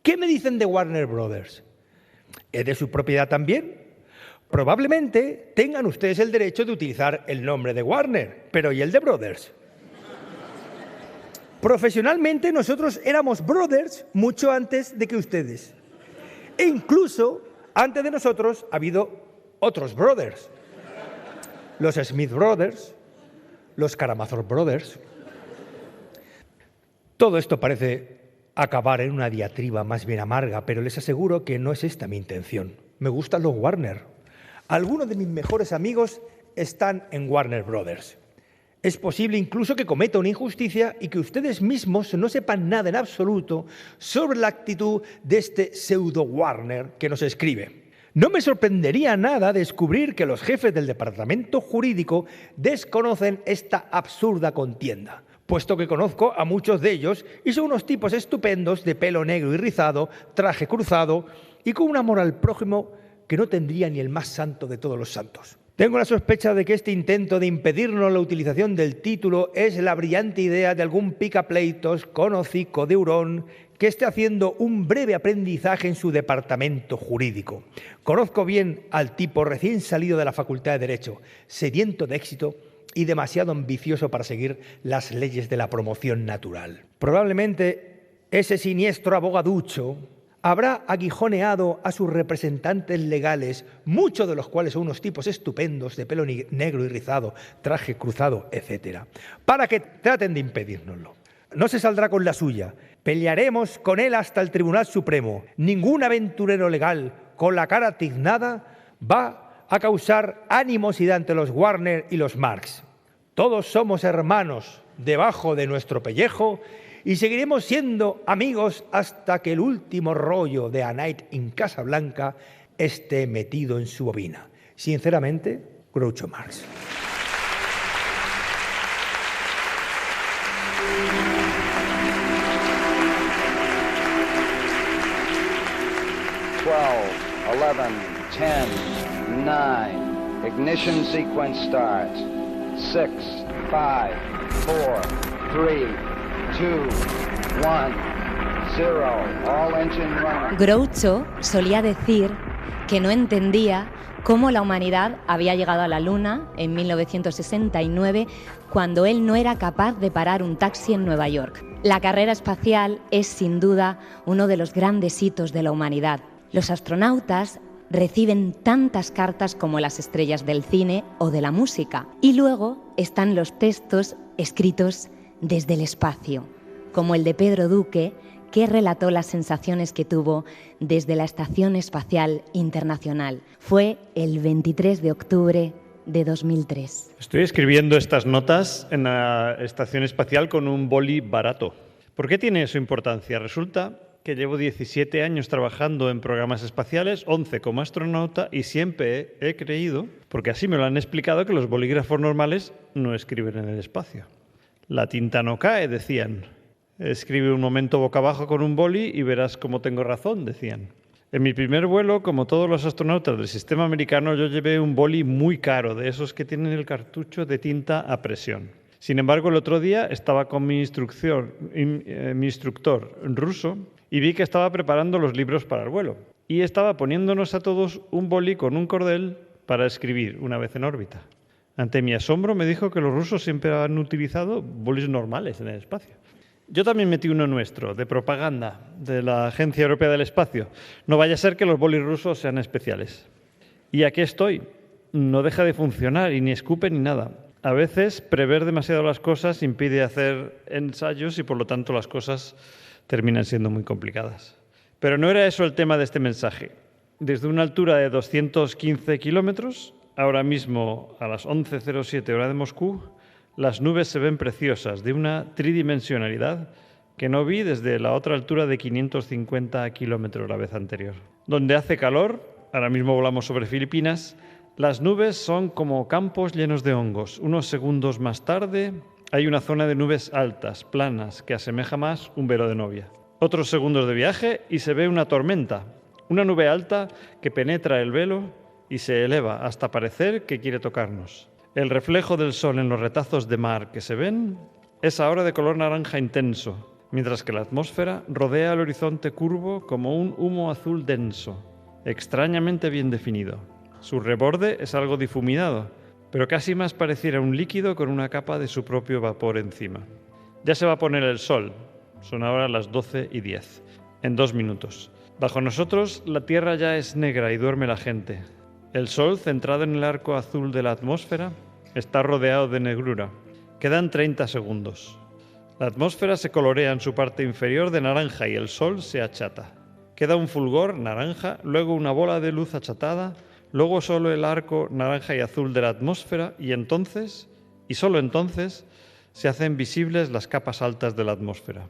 ¿Qué me dicen de Warner Brothers? ¿Es de su propiedad también? Probablemente tengan ustedes el derecho de utilizar el nombre de Warner, pero ¿y el de Brothers? Profesionalmente nosotros éramos Brothers mucho antes de que ustedes. E incluso antes de nosotros ha habido otros Brothers. Los Smith Brothers, los Karamazov Brothers. Todo esto parece acabar en una diatriba más bien amarga, pero les aseguro que no es esta mi intención. Me gustan los Warner. Algunos de mis mejores amigos están en Warner Brothers. Es posible incluso que cometa una injusticia y que ustedes mismos no sepan nada en absoluto sobre la actitud de este pseudo Warner que nos escribe. No me sorprendería nada descubrir que los jefes del departamento jurídico desconocen esta absurda contienda, puesto que conozco a muchos de ellos y son unos tipos estupendos de pelo negro y rizado, traje cruzado y con un amor al prójimo que no tendría ni el más santo de todos los santos. Tengo la sospecha de que este intento de impedirnos la utilización del título es la brillante idea de algún picapleitos con hocico de hurón que esté haciendo un breve aprendizaje en su departamento jurídico. Conozco bien al tipo recién salido de la Facultad de Derecho, sediento de éxito y demasiado ambicioso para seguir las leyes de la promoción natural. Probablemente ese siniestro abogaducho habrá aguijoneado a sus representantes legales, muchos de los cuales son unos tipos estupendos, de pelo negro y rizado, traje cruzado, etc., para que traten de impedírnoslo. No se saldrá con la suya. Pelearemos con él hasta el Tribunal Supremo. Ningún aventurero legal con la cara tiznada va a causar animosidad entre los Warner y los Marx. Todos somos hermanos debajo de nuestro pellejo y seguiremos siendo amigos hasta que el último rollo de A Night in Casablanca esté metido en su bobina. Sinceramente, Groucho Marx. Eleven, 10, 9. Ignition sequence starts. 6, 5, 4, 3, 2, 1, 0. All engine running. Groucho solía decir que no entendía cómo la humanidad había llegado a la Luna en 1969 cuando él no era capaz de parar un taxi en Nueva York. La carrera espacial es sin duda uno de los grandes hitos de la humanidad. Los astronautas reciben tantas cartas como las estrellas del cine o de la música. Y luego están los textos escritos desde el espacio, como el de Pedro Duque, que relató las sensaciones que tuvo desde la Estación Espacial Internacional. Fue el 23 de octubre de 2003. Estoy escribiendo estas notas en la Estación Espacial con un boli barato. ¿Por qué tiene eso importancia? Resulta que llevo 17 años trabajando en programas espaciales, 11 como astronauta, y siempre he creído, porque así me lo han explicado, que los bolígrafos normales no escriben en el espacio. La tinta no cae, decían. Escribe un momento boca abajo con un boli y verás cómo tengo razón, decían. En mi primer vuelo, como todos los astronautas del sistema americano, yo llevé un boli muy caro, de esos que tienen el cartucho de tinta a presión. Sin embargo, el otro día estaba con mi instructor ruso y vi que estaba preparando los libros para el vuelo. Y estaba poniéndonos a todos un boli con un cordel para escribir una vez en órbita. Ante mi asombro me dijo que los rusos siempre han utilizado bolis normales en el espacio. Yo también metí uno nuestro, de propaganda, de la Agencia Europea del Espacio. No vaya a ser que los bolis rusos sean especiales. Y aquí estoy. No deja de funcionar y ni escupe ni nada. A veces prever demasiado las cosas impide hacer ensayos y por lo tanto las cosas terminan siendo muy complicadas. Pero no era eso el tema de este mensaje. Desde una altura de 215 kilómetros, ahora mismo a las 11:07 hora de Moscú, las nubes se ven preciosas, de una tridimensionalidad que no vi desde la otra altura de 550 kilómetros la vez anterior. Donde hace calor, ahora mismo volamos sobre Filipinas, las nubes son como campos llenos de hongos. Unos segundos más tarde hay una zona de nubes altas, planas, que asemeja más un velo de novia. Otros segundos de viaje y se ve una tormenta, una nube alta que penetra el velo y se eleva hasta parecer que quiere tocarnos. El reflejo del sol en los retazos de mar que se ven es ahora de color naranja intenso, mientras que la atmósfera rodea el horizonte curvo como un humo azul denso, extrañamente bien definido. Su reborde es algo difuminado, pero casi más pareciera un líquido con una capa de su propio vapor encima. Ya se va a poner el sol. Son ahora las 12:10. En 2 minutos. Bajo nosotros la tierra ya es negra y duerme la gente. El sol, centrado en el arco azul de la atmósfera, está rodeado de negrura. Quedan 30 segundos. La atmósfera se colorea en su parte inferior de naranja y el sol se achata. Queda un fulgor naranja, luego una bola de luz achatada, luego solo el arco naranja y azul de la atmósfera y entonces, y solo entonces, se hacen visibles las capas altas de la atmósfera.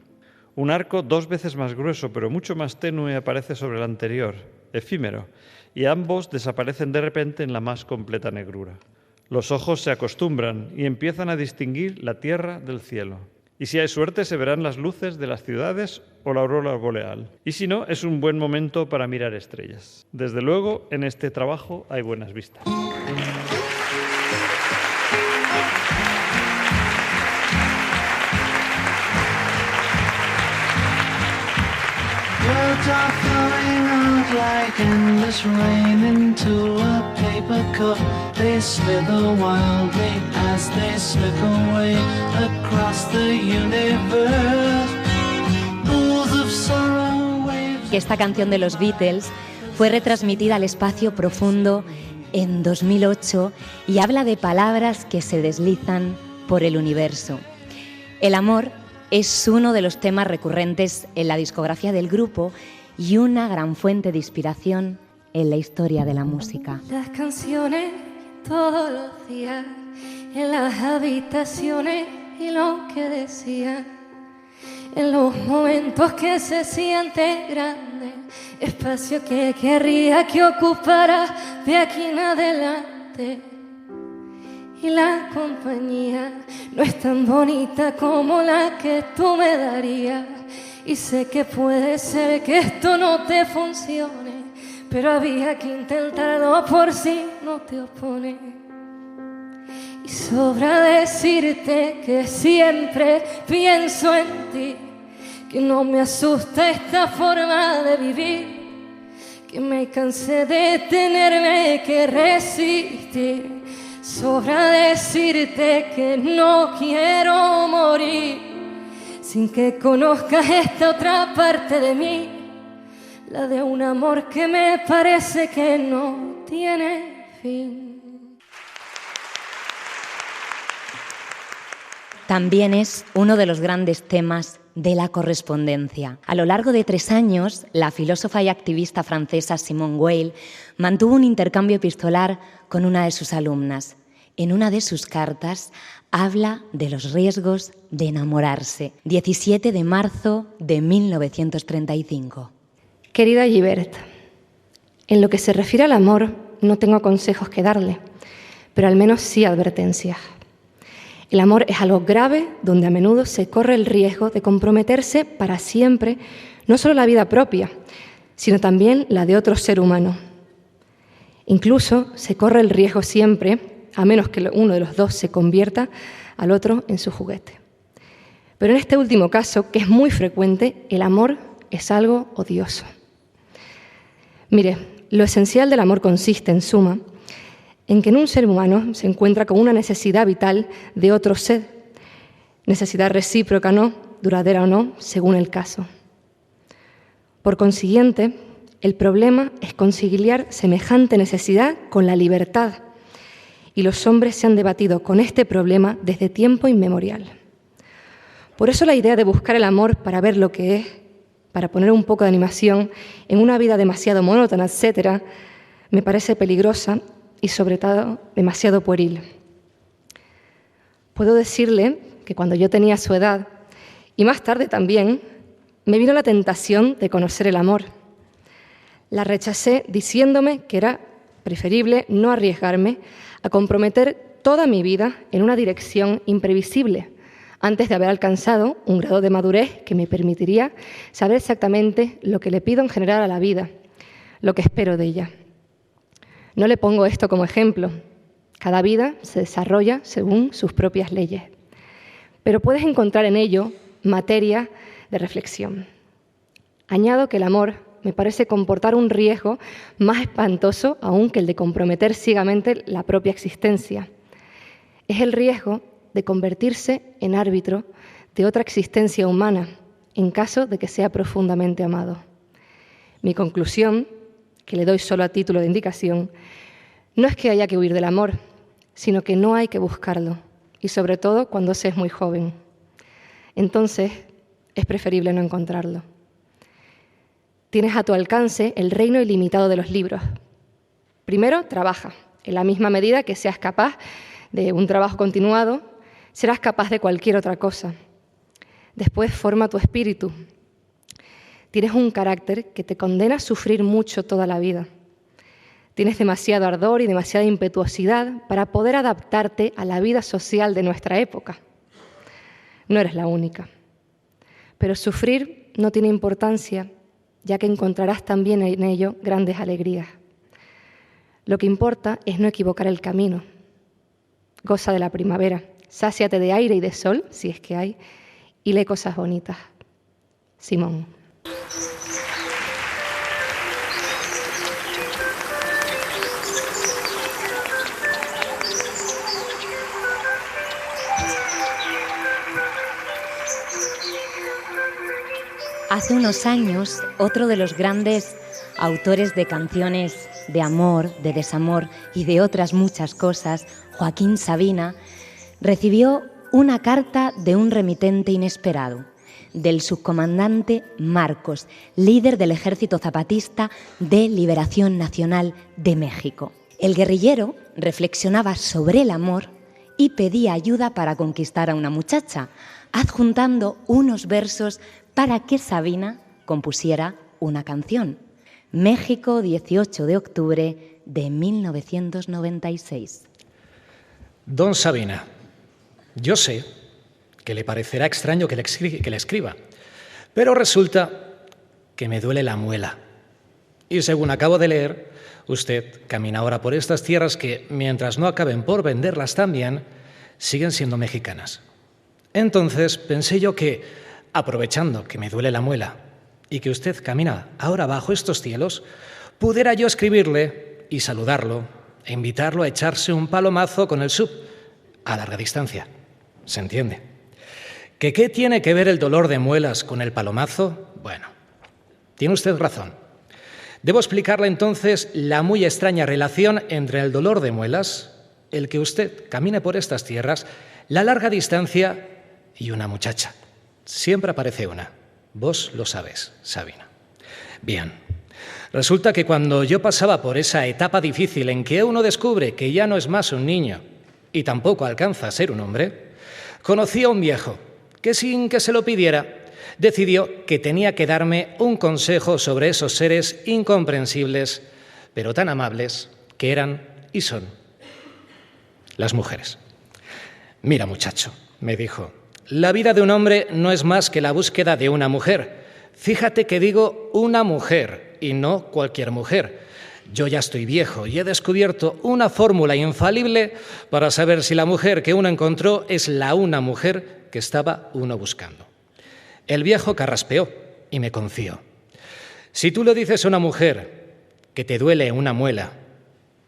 Un arco 2 veces más grueso pero mucho más tenue aparece sobre el anterior, efímero, y ambos desaparecen de repente en la más completa negrura. Los ojos se acostumbran y empiezan a distinguir la tierra del cielo. Y si hay suerte se verán las luces de las ciudades o la aurora boreal. Y si no, es un buen momento para mirar estrellas. Desde luego, en este trabajo hay buenas vistas. words are flowing out like endless rain into a paper cup. They slither wildly as they slip away across the universe. Pools of sorrow, waves. Esta canción de los Beatles fue retransmitida al espacio profundo en 2008 y habla de palabras que se deslizan por el universo. El amor es uno de los temas recurrentes en la discografía del grupo y una gran fuente de inspiración en la historia de la música. Las canciones todos los días en las habitaciones y lo que decían en los momentos que se siente grande, espacio que querría que ocupara de aquí en adelante. Y la compañía no es tan bonita como la que tú me darías. Y sé que puede ser que esto no te funcione, pero había que intentarlo por si no te opones. Y sobra decirte que siempre pienso en ti, que no me asusta esta forma de vivir, que me cansé de tenerme que resistir. Sobra decirte que no quiero morir sin que conozcas esta otra parte de mí, la de un amor que me parece que no tiene fin. También es uno de los grandes temas de la correspondencia. A lo largo de 3 años, la filósofa y activista francesa Simone Weil mantuvo un intercambio epistolar con una de sus alumnas. En una de sus cartas habla de los riesgos de enamorarse. 17 de marzo de 1935. Querida Givert, en lo que se refiere al amor no tengo consejos que darle, pero al menos sí advertencias. El amor es algo grave donde a menudo se corre el riesgo de comprometerse para siempre no solo la vida propia, sino también la de otro ser humano. Incluso se corre el riesgo siempre, a menos que uno de los dos se convierta al otro en su juguete. Pero en este último caso, que es muy frecuente, el amor es algo odioso. Mire, lo esencial del amor consiste, en suma, en que en un ser humano se encuentra con una necesidad vital de otro ser, necesidad recíproca no, duradera o no, según el caso. Por consiguiente, el problema es conciliar semejante necesidad con la libertad, y los hombres se han debatido con este problema desde tiempo inmemorial. Por eso la idea de buscar el amor para ver lo que es, para poner un poco de animación en una vida demasiado monótona, etc., me parece peligrosa y sobre todo demasiado pueril. Puedo decirle que cuando yo tenía su edad, y más tarde también, me vino la tentación de conocer el amor. La rechacé diciéndome que era preferible no arriesgarme a comprometer toda mi vida en una dirección imprevisible, antes de haber alcanzado un grado de madurez que me permitiría saber exactamente lo que le pido en general a la vida, lo que espero de ella. No le pongo esto como ejemplo. Cada vida se desarrolla según sus propias leyes, pero puedes encontrar en ello materia de reflexión. Añado que el amor me parece comportar un riesgo más espantoso aún que el de comprometer ciegamente la propia existencia. Es el riesgo de convertirse en árbitro de otra existencia humana en caso de que sea profundamente amado. Mi conclusión, que le doy solo a título de indicación, no es que haya que huir del amor, sino que no hay que buscarlo, y sobre todo cuando se es muy joven. Entonces, es preferible no encontrarlo. Tienes a tu alcance el reino ilimitado de los libros. Primero, trabaja. En la misma medida que seas capaz de un trabajo continuado, serás capaz de cualquier otra cosa. Después, forma tu espíritu. Tienes un carácter que te condena a sufrir mucho toda la vida. Tienes demasiado ardor y demasiada impetuosidad para poder adaptarte a la vida social de nuestra época. No eres la única. Pero sufrir no tiene importancia, ya que encontrarás también en ello grandes alegrías. Lo que importa es no equivocar el camino. Goza de la primavera, sáciate de aire y de sol, si es que hay, y lee cosas bonitas. Simón. Hace unos años, otro de los grandes autores de canciones de amor, de desamor y de otras muchas cosas, Joaquín Sabina, recibió una carta de un remitente inesperado, del subcomandante Marcos, líder del Ejército Zapatista de Liberación Nacional de México. El guerrillero reflexionaba sobre el amor y pedía ayuda para conquistar a una muchacha, adjuntando unos versos para que Sabina compusiera una canción. México, 18 de octubre de 1996. Don Sabina, yo sé que le parecerá extraño que le escriba, pero resulta que me duele la muela. Y según acabo de leer, usted camina ahora por estas tierras que, mientras no acaben por venderlas también, siguen siendo mexicanas. Entonces pensé yo que, aprovechando que me duele la muela y que usted camina ahora bajo estos cielos, pudiera yo escribirle y saludarlo e invitarlo a echarse un palomazo con el sub a larga distancia. ¿Se entiende? ¿Que qué tiene que ver el dolor de muelas con el palomazo? Bueno, tiene usted razón. Debo explicarle entonces la muy extraña relación entre el dolor de muelas, el que usted camine por estas tierras, la larga distancia y una muchacha. Siempre aparece una. Vos lo sabes, Sabina. Bien. Resulta que cuando yo pasaba por esa etapa difícil en que uno descubre que ya no es más un niño y tampoco alcanza a ser un hombre, conocí a un viejo que, sin que se lo pidiera, decidió que tenía que darme un consejo sobre esos seres incomprensibles, pero tan amables, que eran y son las mujeres. Mira, muchacho, me dijo, la vida de un hombre no es más que la búsqueda de una mujer. Fíjate que digo una mujer y no cualquier mujer. Yo ya estoy viejo y he descubierto una fórmula infalible para saber si la mujer que uno encontró es la una mujer que estaba uno buscando. El viejo carraspeó y me confió. Si tú le dices a una mujer que te duele una muela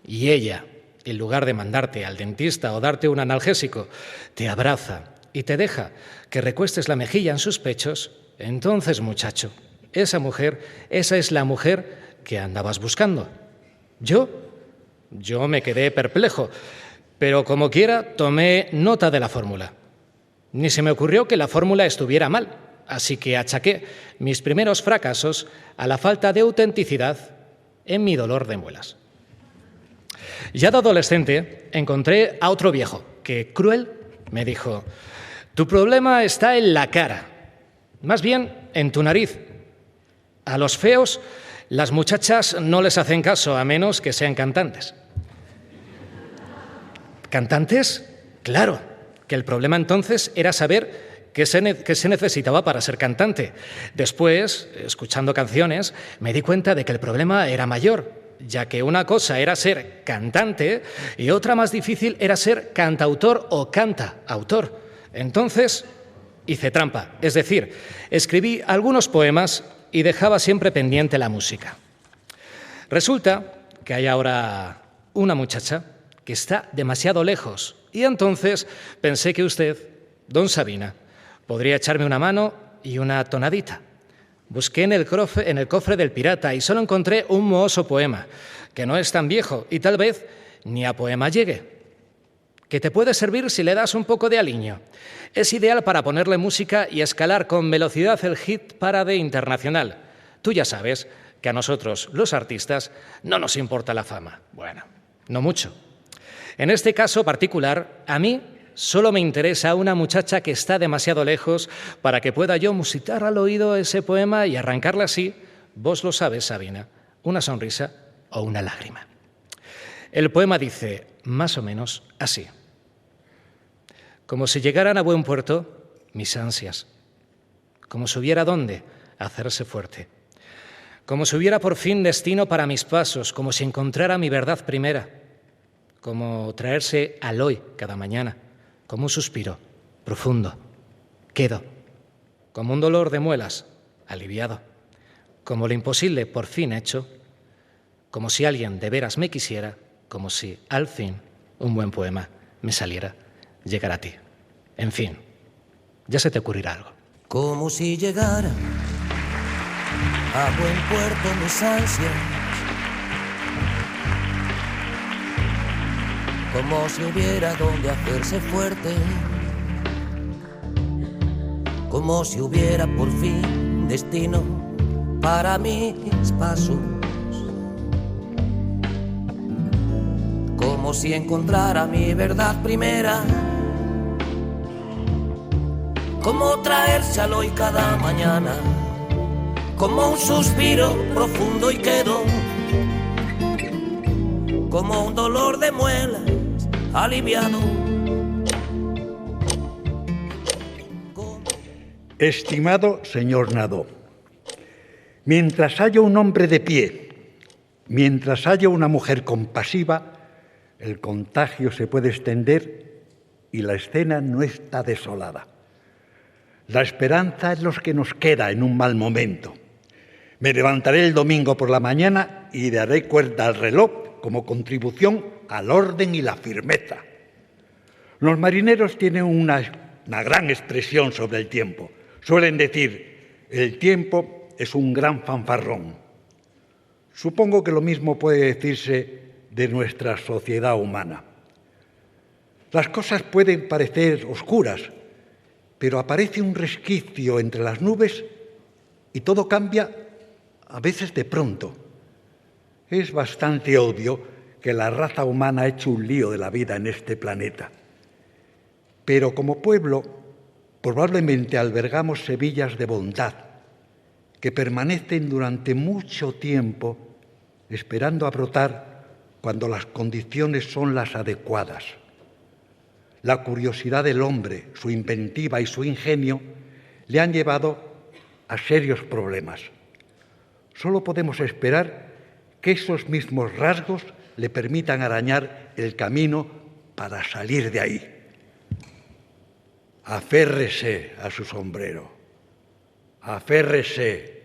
y ella, en lugar de mandarte al dentista o darte un analgésico, te abraza y te deja que recuestes la mejilla en sus pechos, entonces, muchacho, esa es la mujer que andabas buscando. Yo me quedé perplejo, pero como quiera tomé nota de la fórmula. Ni se me ocurrió que la fórmula estuviera mal, así que achaqué mis primeros fracasos a la falta de autenticidad en mi dolor de muelas. Ya de adolescente encontré a otro viejo que, cruel, me dijo: tu problema está en la cara, más bien en tu nariz. A los feos las muchachas no les hacen caso a menos que sean cantantes. ¿Cantantes? Claro, que el problema entonces era saber qué se necesitaba para ser cantante. Después, escuchando canciones, me di cuenta de que el problema era mayor, ya que una cosa era ser cantante y otra más difícil era ser cantautor o cantaautor. Entonces hice trampa, es decir, escribí algunos poemas y dejaba siempre pendiente la música. Resulta que hay ahora una muchacha que está demasiado lejos y entonces pensé que usted, don Sabina, podría echarme una mano y una tonadita. Busqué en el cofre del pirata y solo encontré un mohoso poema, que no es tan viejo y tal vez ni a poema llegue, que te puede servir si le das un poco de aliño. Es ideal para ponerle música y escalar con velocidad el hit parade internacional. Tú ya sabes que a nosotros, los artistas, no nos importa la fama. Bueno, no mucho. En este caso particular, a mí solo me interesa una muchacha que está demasiado lejos para que pueda yo musitar al oído ese poema y arrancarle así, vos lo sabes, Sabina, una sonrisa o una lágrima. El poema dice más o menos así: como si llegaran a buen puerto mis ansias, como si hubiera dónde hacerse fuerte, como si hubiera por fin destino para mis pasos, como si encontrara mi verdad primera, como traerse al hoy cada mañana, como un suspiro profundo, quedo, como un dolor de muelas aliviado, como lo imposible por fin hecho, como si alguien de veras me quisiera, como si al fin un buen poema me saliera, llegar a ti. En fin, ya se te ocurrirá algo. Como si llegara a buen puerto mis ansias, como si hubiera donde hacerse fuerte, como si hubiera por fin destino para mis pasos, como si encontrara mi verdad primera, como traérselo hoy cada mañana, como un suspiro profundo y quedo, como un dolor de muelas aliviado. Estimado señor Nadó, mientras haya un hombre de pie, mientras haya una mujer compasiva, el contagio se puede extender y la escena no está desolada. La esperanza es lo que nos queda en un mal momento. Me levantaré el domingo por la mañana y daré cuerda al reloj como contribución al orden y la firmeza. Los marineros tienen una gran expresión sobre el tiempo. Suelen decir, el tiempo es un gran fanfarrón. Supongo que lo mismo puede decirse de nuestra sociedad humana. Las cosas pueden parecer oscuras, pero aparece un resquicio entre las nubes y todo cambia a veces de pronto. Es bastante obvio que la raza humana ha hecho un lío de la vida en este planeta. Pero como pueblo, probablemente albergamos semillas de bondad que permanecen durante mucho tiempo esperando a brotar cuando las condiciones son las adecuadas. La curiosidad del hombre, su inventiva y su ingenio le han llevado a serios problemas. Solo podemos esperar que esos mismos rasgos le permitan arañar el camino para salir de ahí. Aférrese a su sombrero, aférrese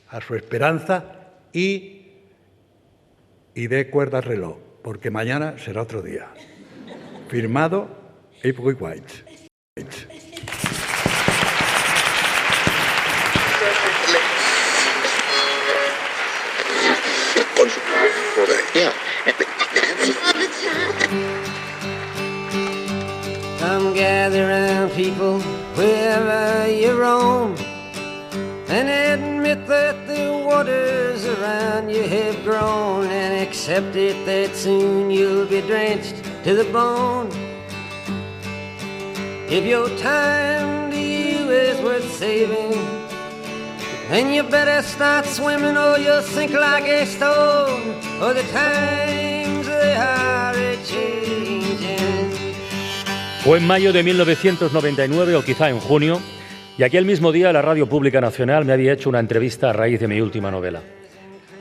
a su esperanza y dé cuerda al reloj, porque mañana será otro día. Firmado, Ipswich White. Come gather round, people, wherever you roam, and admit that the waters around you have grown, and accept it that soon you'll be drenched to the bone. If your time to you is worth saving, then you better start swimming or you'll sink like a stone, or the times they are a-changing. Fue en mayo de 1999 o quizá en junio, y aquel mismo día la Radio Pública Nacional me había hecho una entrevista a raíz de mi última novela.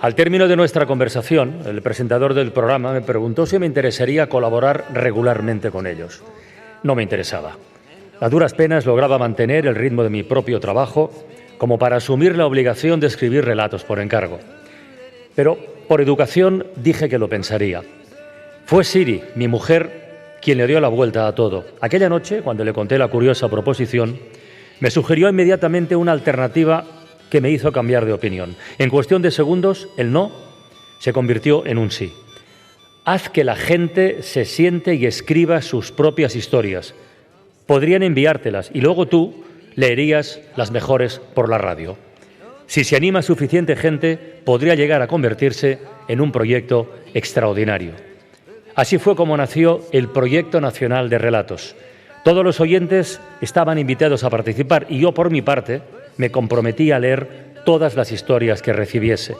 Al término de nuestra conversación, el presentador del programa me preguntó si me interesaría colaborar regularmente con ellos. No me interesaba. A duras penas lograba mantener el ritmo de mi propio trabajo como para asumir la obligación de escribir relatos por encargo. Pero por educación dije que lo pensaría. Fue Siri, mi mujer, quien le dio la vuelta a todo. Aquella noche, cuando le conté la curiosa proposición, me sugirió inmediatamente una alternativa que me hizo cambiar de opinión. En cuestión de segundos, el no se convirtió en un sí. Haz que la gente se siente y escriba sus propias historias. Podrían enviártelas y luego tú leerías las mejores por la radio. Si se anima suficiente gente, podría llegar a convertirse en un proyecto extraordinario. Así fue como nació el Proyecto Nacional de Relatos. Todos los oyentes estaban invitados a participar y yo, por mi parte, me comprometí a leer todas las historias que recibiese.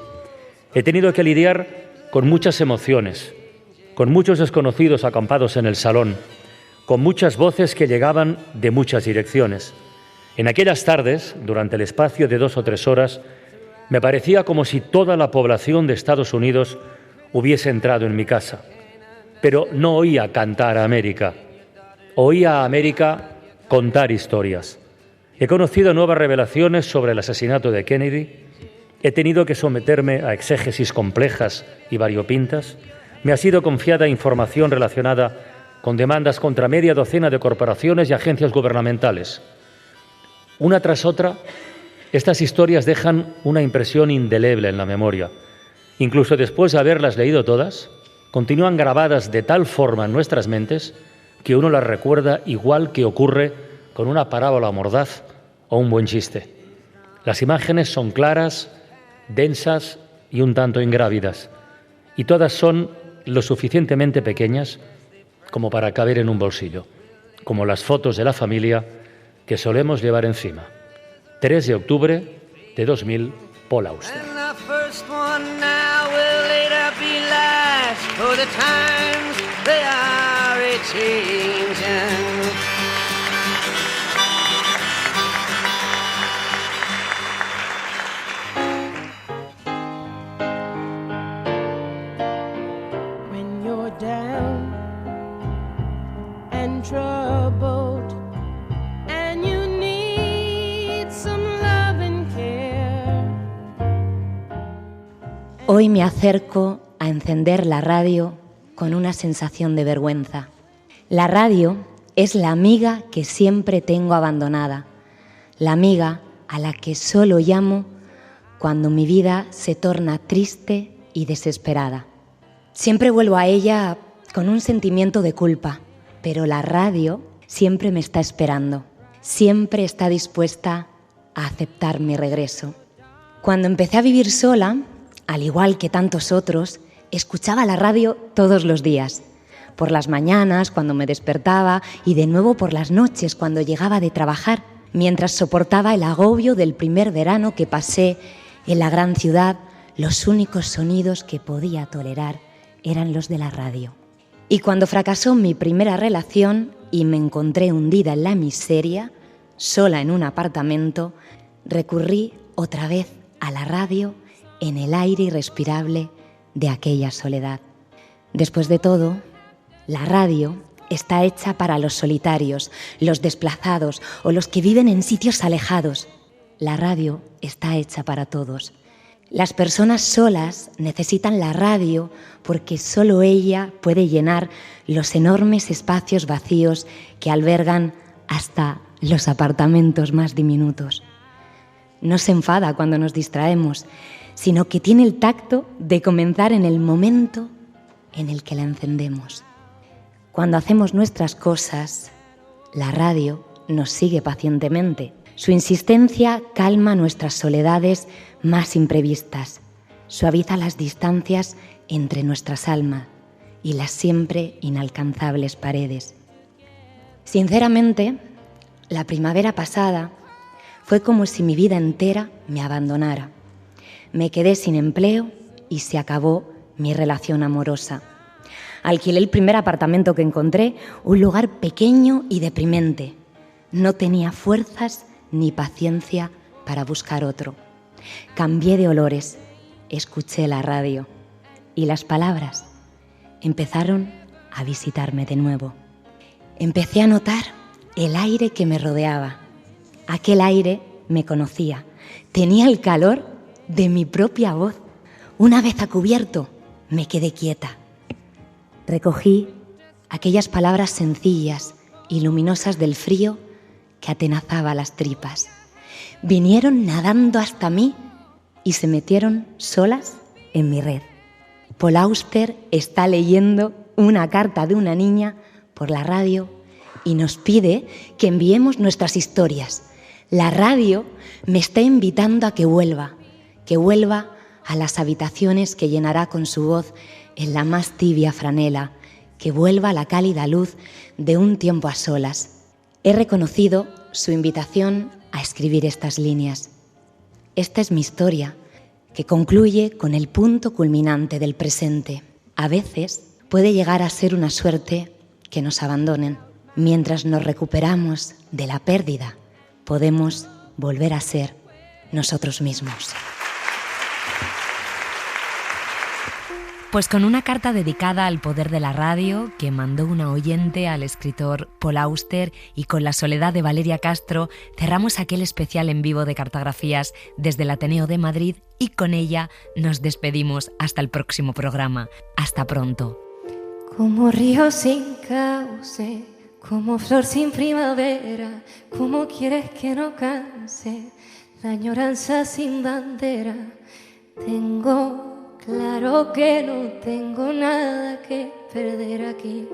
He tenido que lidiar con muchas emociones, con muchos desconocidos acampados en el salón, con muchas voces que llegaban de muchas direcciones. En aquellas tardes, durante el espacio de 2 o 3 horas, me parecía como si toda la población de Estados Unidos hubiese entrado en mi casa. Pero no oía cantar a América, oía a América contar historias. He conocido nuevas revelaciones sobre el asesinato de Kennedy, he tenido que someterme a exégesis complejas y variopintas, me ha sido confiada información relacionada con demandas contra media docena de corporaciones y agencias gubernamentales. Una tras otra, Estas historias dejan una impresión indeleble en la memoria. Incluso después de haberlas leído todas, continúan grabadas de tal forma en nuestras mentes que uno las recuerda igual que ocurre con una parábola mordaz o un buen chiste. Las imágenes son claras, densas y un tanto ingrávidas, y todas son lo suficientemente pequeñas como para caber en un bolsillo, como las fotos de la familia que solemos llevar encima. 3 de octubre de 2000, Paul Auster. When you're down and troubled and you need some love and care. Hoy me acerco a encender la radio con una sensación de vergüenza. La radio es la amiga que siempre tengo abandonada, la amiga a la que solo llamo cuando mi vida se torna triste y desesperada. Siempre vuelvo a ella con un sentimiento de culpa, pero la radio siempre me está esperando, siempre está dispuesta a aceptar mi regreso. Cuando empecé a vivir sola, al igual que tantos otros, escuchaba la radio todos los días, por las mañanas cuando me despertaba y de nuevo por las noches cuando llegaba de trabajar, mientras soportaba el agobio del primer verano que pasé en la gran ciudad. Los únicos sonidos que podía tolerar eran los de la radio. Y cuando fracasó mi primera relación y me encontré hundida en la miseria, sola en un apartamento, recurrí otra vez a la radio en el aire irrespirable de aquella soledad. Después de todo, la radio está hecha para los solitarios, los desplazados o los que viven en sitios alejados. La radio está hecha para todos. Las personas solas necesitan la radio porque solo ella puede llenar los enormes espacios vacíos que albergan hasta los apartamentos más diminutos. No se enfada cuando nos distraemos, sino que tiene el tacto de comenzar en el momento en el que la encendemos. Cuando hacemos nuestras cosas, la radio nos sigue pacientemente. Su insistencia calma nuestras soledades más imprevistas, suaviza las distancias entre nuestras almas y las siempre inalcanzables paredes. Sinceramente, la primavera pasada fue como si mi vida entera me abandonara. Me quedé sin empleo y se acabó mi relación amorosa. Alquilé el primer apartamento que encontré, un lugar pequeño y deprimente. No tenía fuerzas ni paciencia para buscar otro. Cambié de olores, escuché la radio y las palabras empezaron a visitarme de nuevo. Empecé a notar el aire que me rodeaba. Aquel aire me conocía, tenía el calor de mi propia voz. Una vez a cubierto, me quedé quieta. Recogí aquellas palabras sencillas y luminosas del frío que atenazaba las tripas. Vinieron nadando hasta mí y se metieron solas en mi red. Paul Auster está leyendo una carta de una niña por la radio y nos pide que enviemos nuestras historias. La radio me está invitando a que vuelva a las habitaciones que llenará con su voz en la más tibia franela, que vuelva a la cálida luz de un tiempo a solas. He reconocido su invitación a escribir estas líneas. Esta es mi historia, que concluye con el punto culminante del presente. A veces puede llegar a ser una suerte que nos abandonen. Mientras nos recuperamos de la pérdida, podemos volver a ser nosotros mismos. Pues con una carta dedicada al poder de la radio que mandó una oyente al escritor Paul Auster y con la soledad de Valeria Castro, cerramos aquel especial en vivo de Cartografías desde el Ateneo de Madrid y con ella nos despedimos hasta el próximo programa. Hasta pronto. Como río sin cauce, como flor sin primavera, ¿cómo quieres que no canse la añoranza sin bandera. Tengo claro que no tengo nada que perder aquí.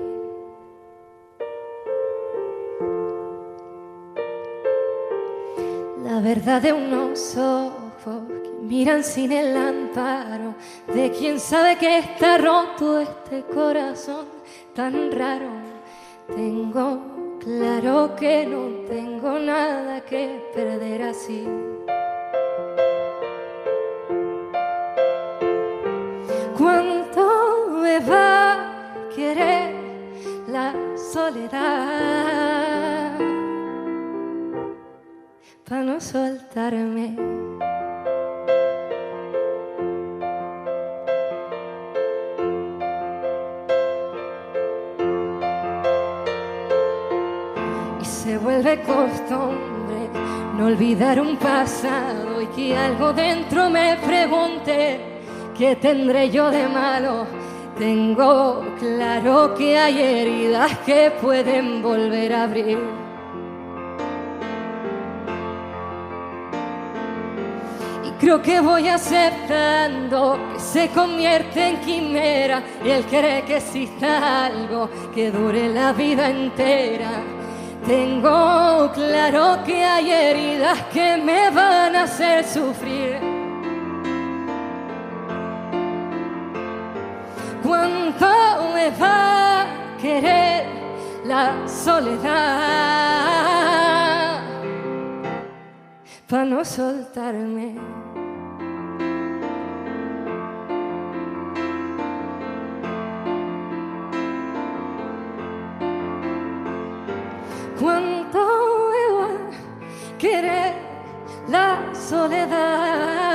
La verdad de unos ojos que miran sin el amparo de quien sabe que está roto este corazón tan raro. Tengo claro que no tengo nada que perder así. ¿Cuánto me va a querer la soledad para no soltarme? Y se vuelve costumbre no olvidar un pasado y que algo dentro me pregunte ¿qué tendré yo de malo? Tengo claro que hay heridas que pueden volver a abrir. Y creo que voy aceptando que se convierte en quimera y él cree que exista algo que dure la vida entera. Tengo claro que hay heridas que me van a hacer sufrir. ¿Cuánto me va a querer la soledad para no soltarme? ¿Cuánto me va a querer la soledad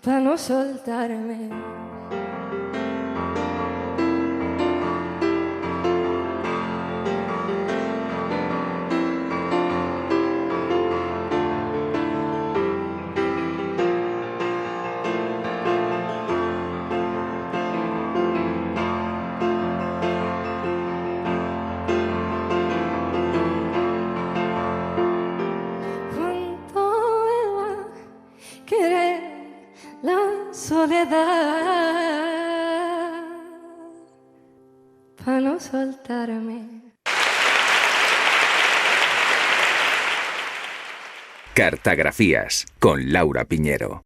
para no soltarme? Soledad para no soltarme. Cartografías con Laura Piñero.